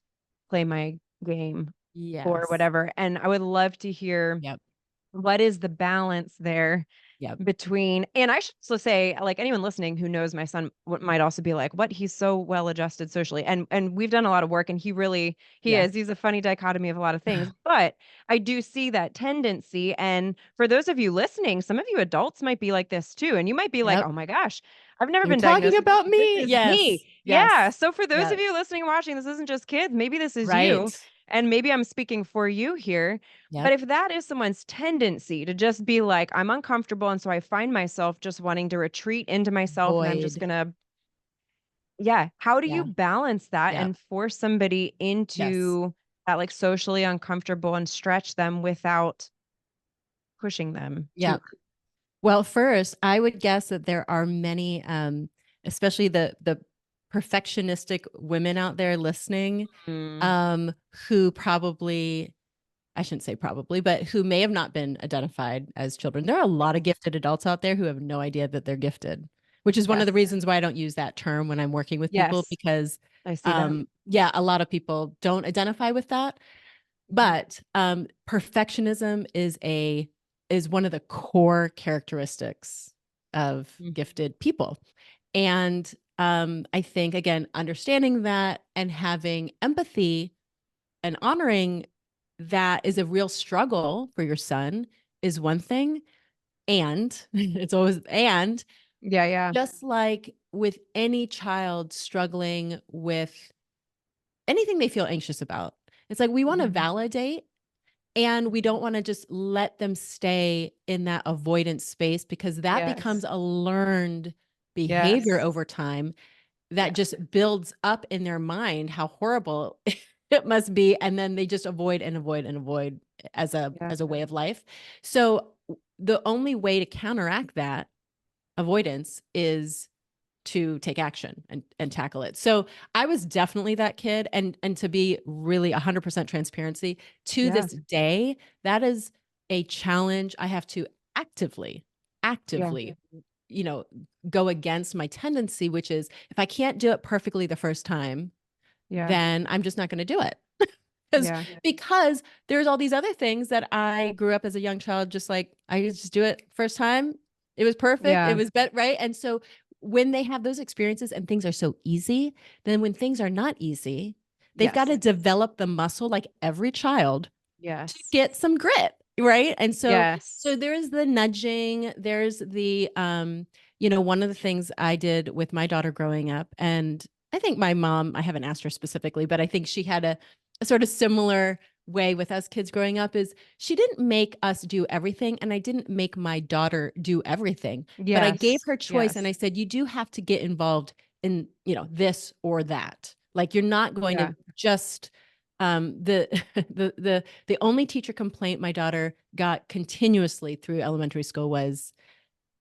play my game or Yes. whatever. And I would love to hear, Yep. what is the balance there Yep. between, and I should also say, like, anyone listening who knows my son might also be like, what, he's so well adjusted socially, and we've done a lot of work, and Yeah. he's a funny dichotomy of a lot of things. But I do see that tendency. And for those of you listening, some of you adults might be like this too, and you might be like, Yep. oh my gosh, I've never You're been talking diagnosed with about this me. is Yes. me. Yes. Yeah, so for those of Yes. you listening and watching, this isn't just kids, maybe this is you, Right. and maybe I'm speaking for you here. But Yep. if that is someone's tendency to just be like, I'm uncomfortable, and so I find myself just wanting to retreat into myself, and I'm just Void. gonna, yeah, how do you Yeah. balance that Yep. and force somebody Yes. into that, like, socially uncomfortable, and stretch them without pushing them Yeah. too? Well, first, I would guess that there are many, especially the perfectionistic women out there listening, Mm, who probably, I shouldn't say probably, but who may have not been identified as children. There are a lot of gifted adults out there who have no idea that they're gifted, which is one of the yes, reasons why I don't use that term when I'm working with people, yes, because, I see that. yeah, a lot of people don't identify with that. But perfectionism is one of the core characteristics of Mhm. gifted people. And I think, again, understanding that and having empathy and honoring that is a real struggle for your son is one thing. And it's always, and Yeah, yeah, just like with any child struggling with anything they feel anxious about, it's like we want to Mhm. validate, and we don't want to just let them stay in that avoidance space, because that becomes Yes, a learned behavior yes, over time that yeah, just builds up in their mind how horrible it must be, and then they just avoid and avoid and avoid as yeah, a way of life. So the only way to counteract that avoidance is to take action and tackle it. So I was definitely that kid, and to be really 100% transparency, to yeah, this day, that is a challenge I have to yeah, actively, you know, go against my tendency, which is if I can't do it perfectly the first time, yeah, then I'm just not going to do it. yeah, Because there's all these other things that I grew up as a young child, just like I just do it first time. It was perfect. It yeah, was better, right? And so when they have those experiences and things are so easy, then when things are not easy, they've got yes, to develop the muscle, like every child, to yes, get some grit, right? And so, Yes. so there's the nudging, there's the, one of the things I did with my daughter growing up, and I think my mom, I haven't asked her specifically, but I think she had a sort of similar way with us kids growing up, is she didn't make us do everything. And I didn't make my daughter do everything, but I gave her choice. And I said, you do have to get involved in, this or that. Like, you're not going to just, the only teacher complaint my daughter got continuously through elementary school was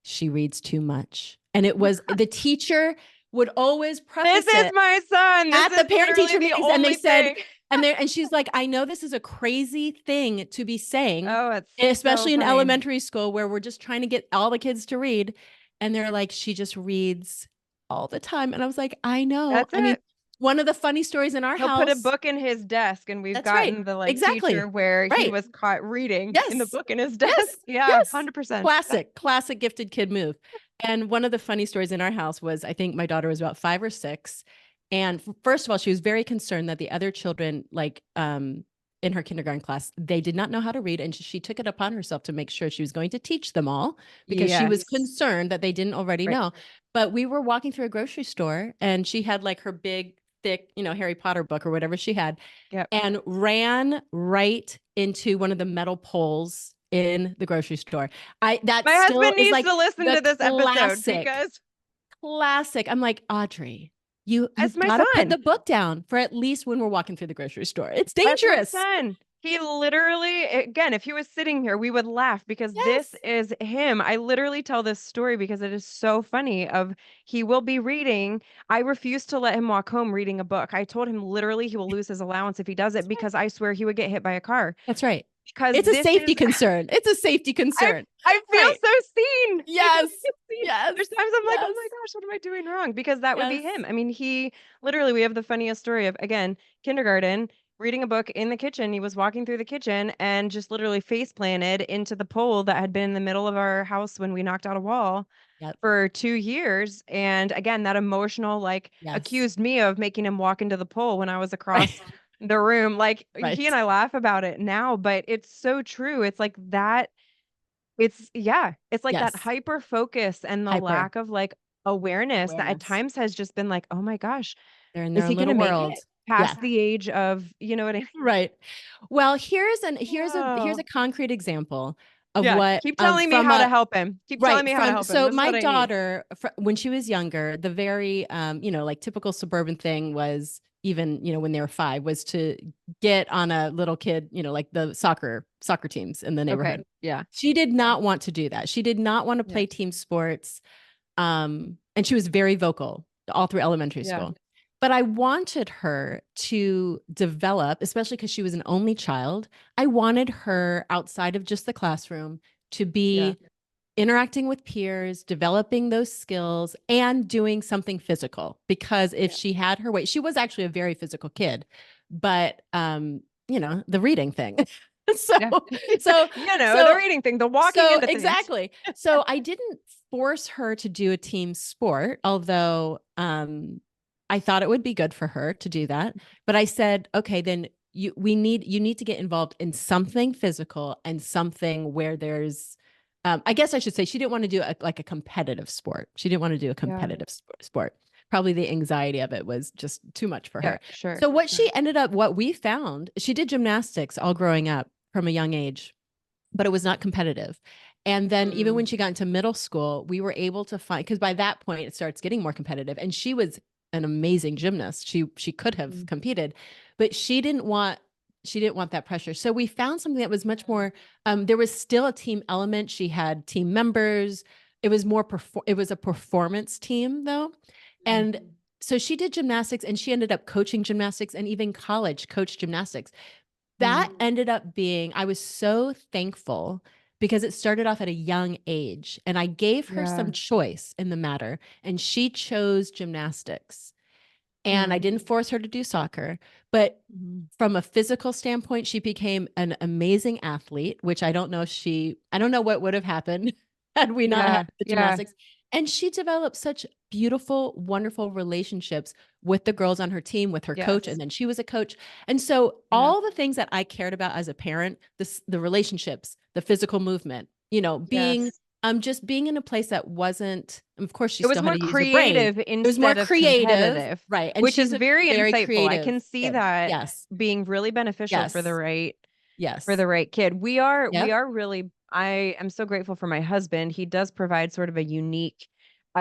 she reads too much. And it was the teacher would always preface this is my son. This at the parent teacher the meetings, and they said, and she's like, I know this is a crazy thing to be saying, especially in elementary school where we're just trying to get all the kids to read. And they're like, she just reads all the time. And I was like, I know. I mean, one of the funny stories in our house. He'll put a book in his desk, and we've gotten the teacher where he was caught reading in the book in his desk. Yeah, 100%. Classic gifted kid move. And one of the funny stories in our house was, I think my daughter was about 5 or 6. And first of all, she was very concerned that the other children, like in her kindergarten class, they did not know how to read. And she took it upon herself to make sure she was going to teach them all, because she was concerned that they didn't already know. But we were walking through a grocery store, and she had like her big, thick, Harry Potter book or whatever she had, and ran right into one of the metal poles in the grocery store. My husband needs to listen to this episode because classic. I'm like, Audrey, you've got to put the book down for at least when we're walking through the grocery store. It's dangerous. He literally, again, if he was sitting here, we would laugh because this is him. I literally tell this story because it is so funny. He will be reading. I refuse to let him walk home reading a book. I told him literally he will lose his allowance if he does it, because I swear he would get hit by a car. That's right. Because it's a safety concern. It's a safety concern. I feel so seen. Yes. There's times I'm like, oh my gosh, what am I doing wrong? Because that would be him. I mean, he literally, we have the funniest story of, again, kindergarten, reading a book in the kitchen. He was walking through the kitchen and just literally face planted into the pole that had been in the middle of our house when we knocked out a wall for 2 years. And again, that emotional, accused me of making him walk into the pole when I was across the room. Like, he and I laugh about it now, but it's so true. It's like that. It's like that hyper focus and the lack of awareness that at times has just been like, oh my gosh, they're in their is he little gonna world. make it past the age of, you know what I mean? Right. Well, here's a concrete example of what. Keep telling me how to help him. Keep telling me how to help him. So my daughter, when she was younger, the very, typical suburban thing was, even, when they were 5, was to get on a little kid, like the soccer teams in the neighborhood. Yeah. She did not want to do that. She did not want to play team sports. And she was very vocal all through elementary school. But I wanted her to develop, especially because she was an only child. I wanted her outside of just the classroom to be interacting with peers, developing those skills, and doing something physical. Because if she had her way, she was actually a very physical kid, but the reading thing. The reading thing, the walking into things. Exactly. So I didn't force her to do a team sport, although I thought it would be good for her to do that. But I said, okay, then you need to get involved in something physical and something where there's, I guess I should say, she didn't want to do a competitive sport. She didn't want to do a competitive sport. Probably the anxiety of it was just too much for her. Sure. So what we found, she did gymnastics all growing up from a young age, but it was not competitive. And then even when she got into middle school, we were able to find, because by that point it starts getting more competitive, and she was an amazing gymnast. She could have competed, but she didn't want that pressure. So we found something that was much more, there was still a team element. She had team members. It was more, it was a performance team though. And so she did gymnastics, and she ended up coaching gymnastics, and even college coached gymnastics. That ended up being, I was so thankful, because it started off at a young age, and I gave her some choice in the matter, and she chose gymnastics. And I didn't force her to do soccer, but from a physical standpoint, she became an amazing athlete, which I don't know what would have happened had we not had the Yeah. gymnastics. And she developed such beautiful, wonderful relationships with the girls on her team, with her coach, Yes. and then she was a coach. And so Yeah. all the things that I cared about as a parent, the relationships, the physical movement, being Yes. just being in a place that wasn't, of course, she It was still had more to use her brain. creative It was more instead of creative, competitive, right? And which is she's a very very insightful. I creative can see kid. that Yes. being really beneficial for the Yes. right Yes. kid. We are Yep. really, I am so grateful for my husband. He does provide sort of a unique,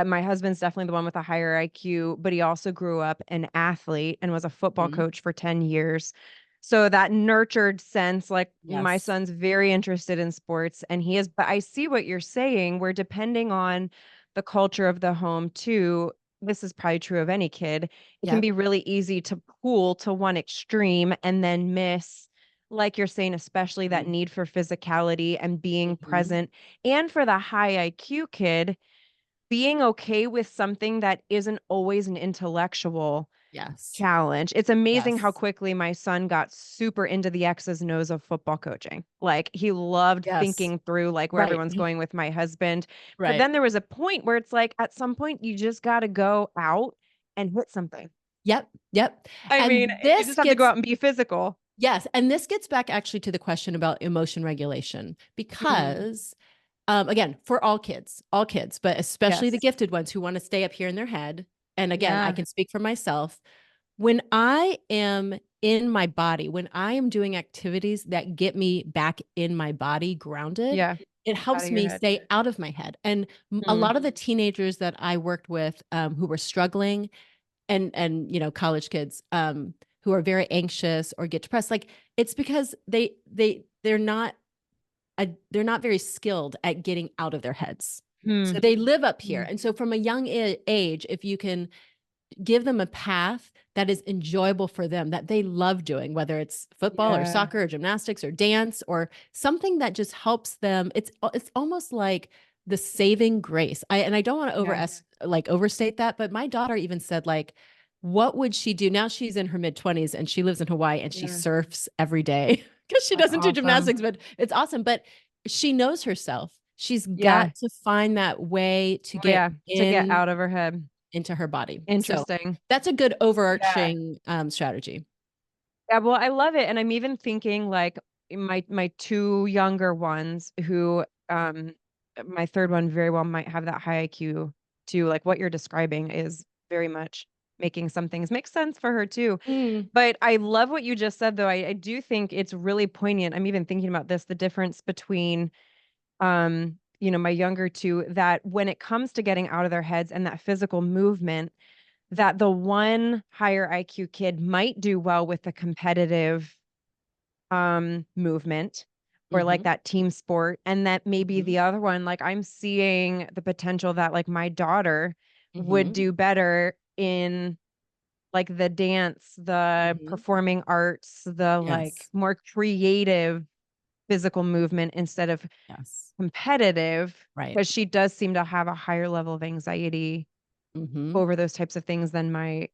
my husband's definitely the one with a higher IQ, but he also grew up an athlete and was a football Mhm. coach for 10 years. So that nurtured sense, like my Yes. son's very interested in sports and he is, but I see what you're saying. We're depending on the culture of the home too. This is probably true of any kid. It can Yep. be really easy to pull to one extreme and then miss, like you're saying, especially that Mhm. need for physicality and being Mhm. present. And for the high IQ kid, being okay with something that isn't always an intellectual Yes. challenge. It's amazing how Yes. quickly my son got super into the X's and O's of football coaching. Like he loved Yes. thinking through like where Right. everyone's going with my husband. But Right. then there was a point where it's like at some point you just got to go out and hit something. Yep. Yep. I And mean, you this just have to go gets out and be physical. Yes. And this gets back actually to the question about emotion regulation, because again, for all kids, but especially the Yes. gifted ones who want to stay up here in their head. And again, I Yeah. can speak for myself. When I am in my body, when I am doing activities that get me back in my body grounded, Yeah. it Out helps of your me head. stay out of my head. And a Mm. lot of the teenagers that I worked with who were struggling, and college kids who are very anxious or get depressed, like it's because they're not they're not very skilled at getting out of their heads. Hmm. So they live up here. Mm. And so from a young age, if you can give them a path that is enjoyable for them, that they love doing, whether it's football or Yeah. soccer or gymnastics or dance or something that just helps them, it's almost like the saving grace. I don't want to overstate that, but my daughter even said, like, what would she do? Now she's in her mid-20s and she lives in Hawaii and she Yeah. surfs every day because she That's doesn't do awesome. gymnastics, but it's awesome. But she knows herself. She's Yeah. got to find that way to Oh, get yeah. To get out of her head. into her body. So Interesting. that's a good overarching strategy. Yeah, well, I love it. And I'm even thinking like my two younger ones who my third one very well might have that high IQ too. Like what you're describing is very much making some things make sense for her too. Mm. But I love what you just said though. I do think it's really poignant. I'm even thinking about this, the difference between my younger two, that when it comes to getting out of their heads and that physical movement, that the one higher IQ kid might do well with the competitive movement or like that team sport, and that maybe the other one, like I'm seeing the potential that like my daughter would do better in like the dance, the performing arts, the like Yes. more creative physical movement instead of Yes. competitive, Right. because she does seem to have a higher level of anxiety over those types of things than my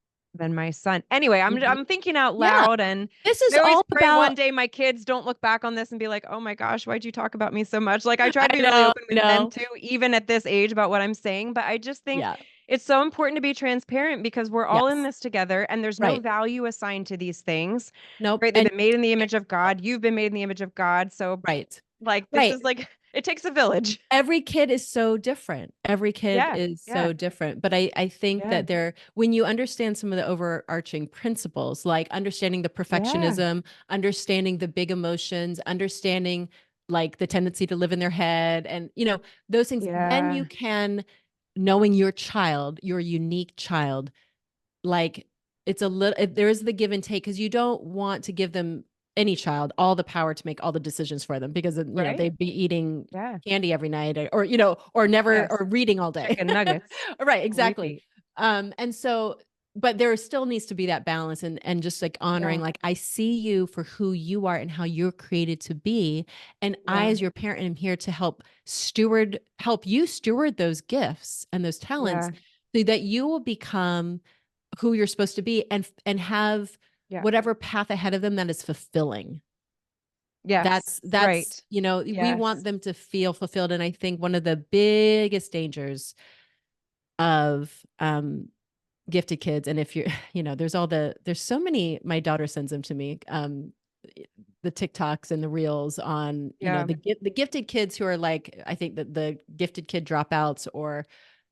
son. Anyway, I'm thinking out Yeah. loud, and This is I always all pray one about, day my kids don't look back on this and be like, "Oh my gosh, why'd you talk about me so much?" Like I try to I be really open I with them know. too, even at this age about what I'm saying. But I just think Yeah. it's so important to be transparent because we're all in Yes. this together, and there's no Right. value assigned to these things. Nope. Right? They've And been made in the image of God. You've been made in the image of God. So right. like this Right. is like it takes a village. Every kid is so different. Every kid Yeah. is Yeah. so different. But I think Yeah. that when you understand some of the overarching principles, like understanding the Yeah. perfectionism, understanding the big emotions, understanding like the tendency to live in their head and, those things, then Yeah. you can, knowing your child, your unique child, like it's a little, there is the give and take, because you don't want to give them, any child, all the power to make all the decisions for them, because Right? they'd be eating Yeah. candy every night, or never, Yes. or reading all day. Chicken nuggets. Right, exactly. Repeat. And so, but there still needs to be that balance, and just like honoring, Yeah. like, I see you for who you are and how you're created to be. And I, Yeah. as your parent, am here to help you steward those gifts and those talents Yeah. so that you will become who you're supposed to be, and have Yeah. whatever path ahead of them that is fulfilling. Yes. That's, right. you know, we Yes. want them to feel fulfilled. And I think one of the biggest dangers of gifted kids, and if you're, you know, there's so many, my daughter sends them to me, the TikToks and the reels on, you know, Yeah. the gifted kids who are like, I think that the gifted kid dropouts, or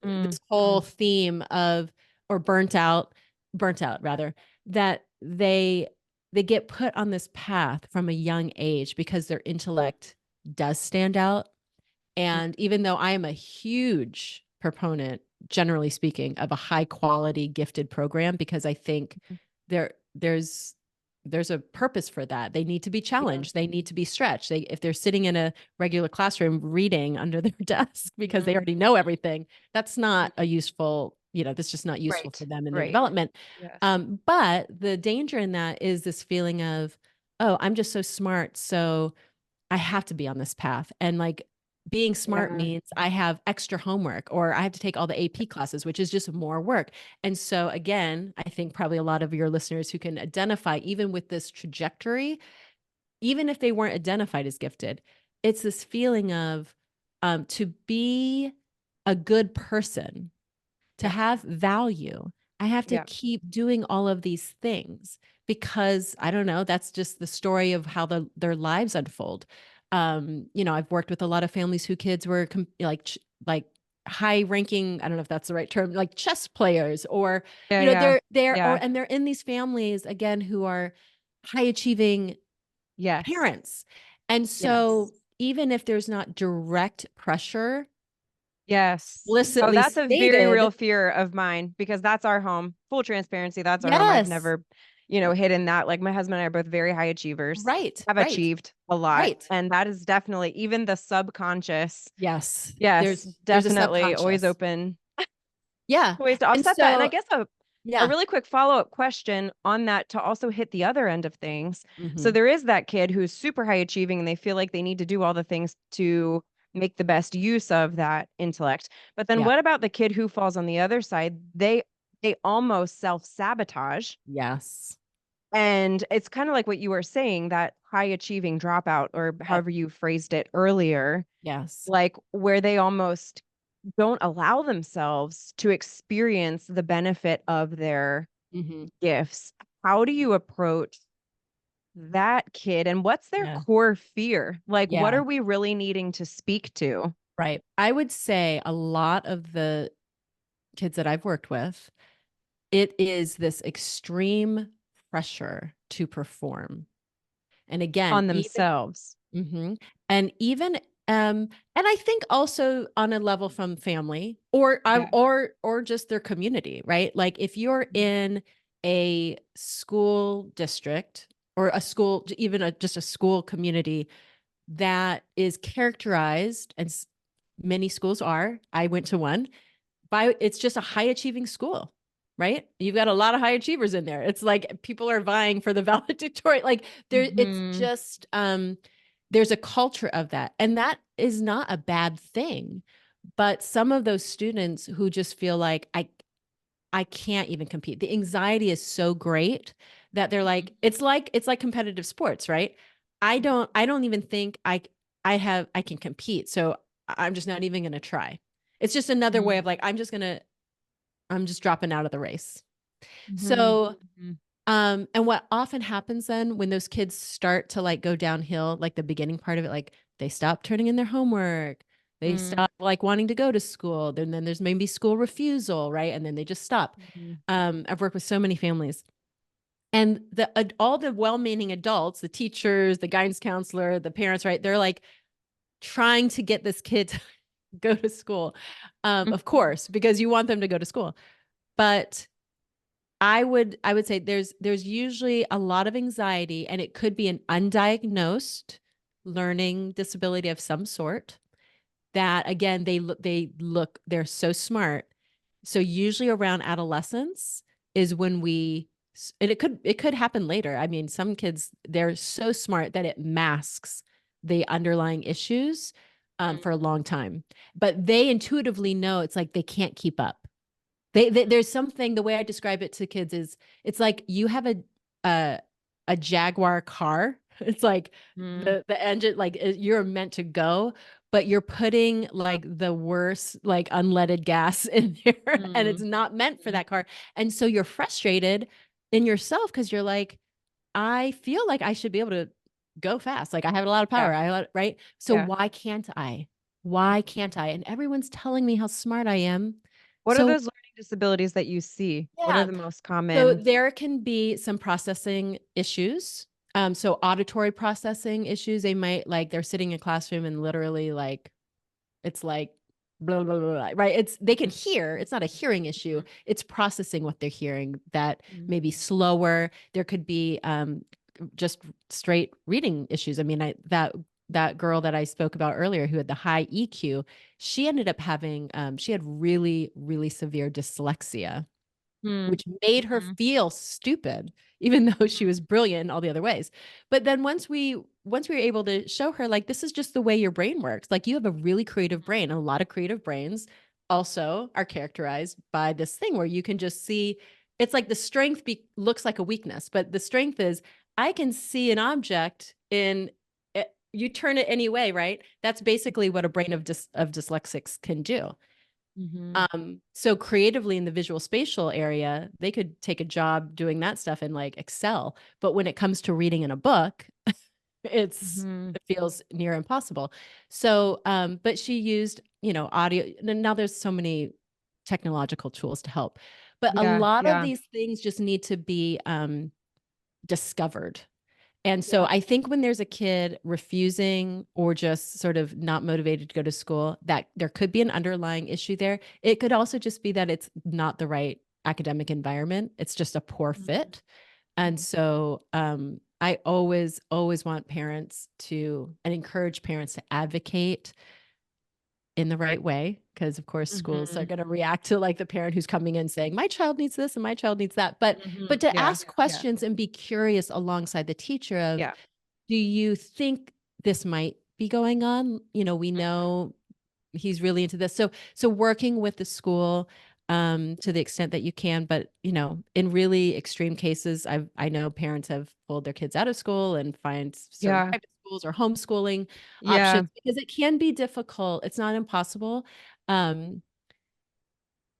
Mm. this whole theme of, or burnt out rather, that they get put on this path from a young age because their intellect does stand out. And even though I am a huge proponent, generally speaking, of a high quality gifted program, because I think there's a purpose for that. They need to be challenged. They need to be stretched. If they're sitting in a regular classroom reading under their desk because they already know everything, that's not a useful, you know, that's just not useful for them in their development. Yes. But the danger in that is this feeling of, oh, I'm just so smart, so I have to be on this path. And like, being smart means I have extra homework, or I have to take all the AP classes, which is just more work. And so again, I think probably a lot of your listeners who can identify even with this trajectory, even if they weren't identified as gifted, it's this feeling of to be a good person, to have value, I have to keep doing all of these things because I don't know, that's just the story of how their lives unfold. You know, I've worked with a lot of families who kids were like high ranking, I don't know if that's the right term, like chess players, or you know, and they're in these families again who are high achieving parents. And so even if there's not direct pressure, Yes. Oh, explicitly that's a very real stated, fear of mine because that's our home. Full transparency, that's our home. I've yes, never, you know, hidden that. Like my husband and I are both very high achievers. right, Have right, achieved a lot. right. And that is definitely even the subconscious. Yes. Yes, There's a definitely always subconscious. open Yeah. ways to And offset that. And I so, guess a yeah. really quick follow-up question on that to also hit the other end of things. So Mhm. there is that kid who's super high achieving and they feel like they need to do all the things to make the best use of that intellect. But then Yeah. what about the kid who falls on the other side? They almost self-sabotage. Yes. And it's kind of like what you were saying, that high achieving dropout, or Yep. however you phrased it earlier, Yes. like where they almost don't allow themselves to experience the benefit of their Mhm. gifts. How do you approach that kid and what's their Yeah. core fear? Like, what Yeah. are we really needing to speak to? Right. I would say a lot of the kids that I've worked with, it is this extreme pressure to perform. And again, On themselves. and even and I think also on a level from family, or or just their community, right? Like if you're in a school district, or a school, even just a school community that is characterized, and many schools are, I went to one, by, it's just a high achieving school, right? You've got a lot of high achievers in there. It's like people are vying for the valedictorian. Like it's just there's a culture of that. And that is not a bad thing. But some of those students who just feel like I can't even compete. The anxiety is so great that they're like, it's like competitive sports, right? I don't even think I can compete. So I'm just not even going to try. It's just another way of like, I'm just dropping out of the race. So, and what often happens then when those kids start to like go downhill, like the beginning part of it, like they stop turning in their homework, they stop like wanting to go to school. Then there's maybe school refusal, right? And then they just stop. I've worked with so many families, and all the well-meaning adults, the teachers, the guidance counselor, the parents, right? They're like trying to get this kid to go to school, of course, because you want them to go to school. But I would say there's usually a lot of anxiety, and it could be an undiagnosed learning disability of some sort, that again, they're so smart. So usually around adolescence is when and it could happen later. I mean, some kids, they're so smart that it masks the underlying issues for a long time, but they intuitively know it's like they can't keep up. There's something, the way I describe it to kids is, it's like you have a Jaguar car It's like Mm. the engine, like you're meant to go, but you're putting like the worst, like unleaded gas in there and it's not meant for that car. And so you're frustrated in yourself because you're like, I feel like I should be able to go fast. Like I have a lot of power. Right. So Yeah. why can't I? Why can't I? And everyone's telling me how smart I am. What are So those learning disabilities that you see? What are yeah. the most So common? there can be some processing issues. So auditory processing issues. They might like they're sitting in a classroom and literally like it's like blah, blah, blah, blah, right? They can hear. It's not a hearing issue. It's processing what they're hearing that may be slower. There could be just straight reading issues. I mean, that girl that I spoke about earlier who had the high EQ, she ended up having she had really, really severe dyslexia, which made her feel stupid, even though she was brilliant in all the other ways. But then once we were able to show her, like, this is just the way your brain works. Like you have a really creative brain. A lot of creative brains also are characterized by this thing where you can just see, it's like the strength looks like a weakness, but the strength is I can see an object you turn it any way, right? That's basically what a brain of dyslexics can do. So creatively in the visual spatial area, they could take a job doing that stuff and like excel. But when it comes to reading in a book, it feels near impossible. So, but she used, audio. Now there's so many technological tools to help, but a lot of these things just need to be discovered. And so I think when there's a kid refusing or just sort of not motivated to go to school, that there could be an underlying issue there. It could also just be that it's not the right academic environment. It's just a poor fit. And so I always want parents and encourage parents to advocate in the right way, because of course schools are going to react to like the parent who's coming in saying my child needs this and my child needs that, but to ask questions and be curious alongside the teacher of do you think this might be going on? We know he's really into this, so working with the school to the extent that you can, but in really extreme cases, I know parents have pulled their kids out of school and find some private schools or homeschooling options, because it can be difficult. It's not impossible, but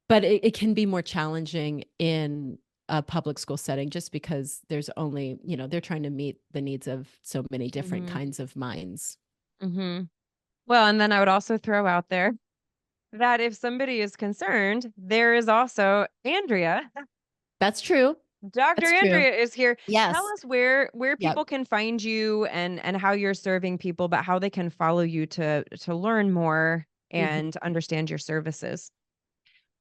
it can be more challenging in a public school setting just because there's only, they're trying to meet the needs of so many different kinds of minds. Well, and then I would also throw out there that if somebody is concerned, there is also Andrea. That's true. Dr. Andrea is here. Yes. Tell us where people can find you and how you're serving people, but how they can follow you to learn more and understand your services.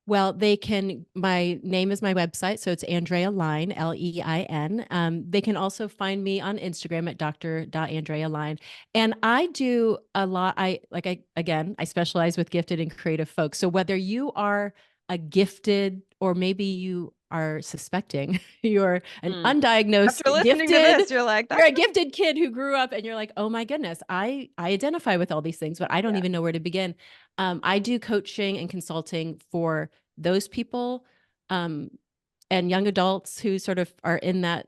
Well, my name is my website. So it's Andrea Lein, Lein. They can also find me on Instagram at dr.andrealein. And I do a lot. I specialize with gifted and creative folks. So whether you are a gifted, or maybe you are suspecting you're an undiagnosed After listening gifted, to this, you're like, you're a gifted kid who grew up and you're like, oh my goodness, I identify with all these things, but I don't even know where to begin. I do coaching and consulting for those people and young adults who sort of are in that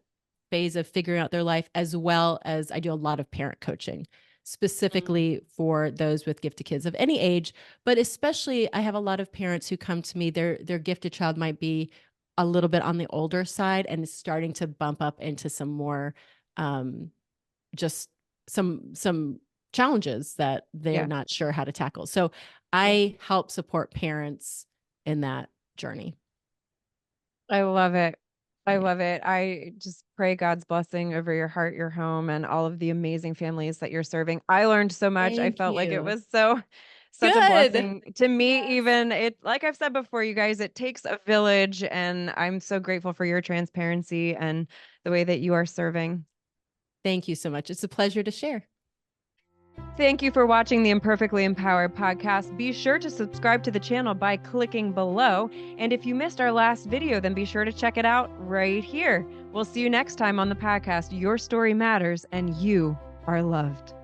phase of figuring out their life, as well as I do a lot of parent coaching, specifically for those with gifted kids of any age. But especially I have a lot of parents who come to me, their gifted child might be a little bit on the older side and is starting to bump up into some more just some challenges that they're not sure how to tackle. So I help support parents in that journey. I love it. I love it. I just pray God's blessing over your heart, your home, and all of the amazing families that you're serving. I learned so much. I felt like it was such a blessing to me. Even like I've said before, you guys, it takes a village, and I'm so grateful for your transparency and the way that you are serving. Thank you so much. It's a pleasure to share. Thank you for watching the Imperfectly Empowered podcast. Be sure to subscribe to the channel by clicking below. And if you missed our last video, then be sure to check it out right here. We'll see you next time on the podcast. Your story matters and you are loved.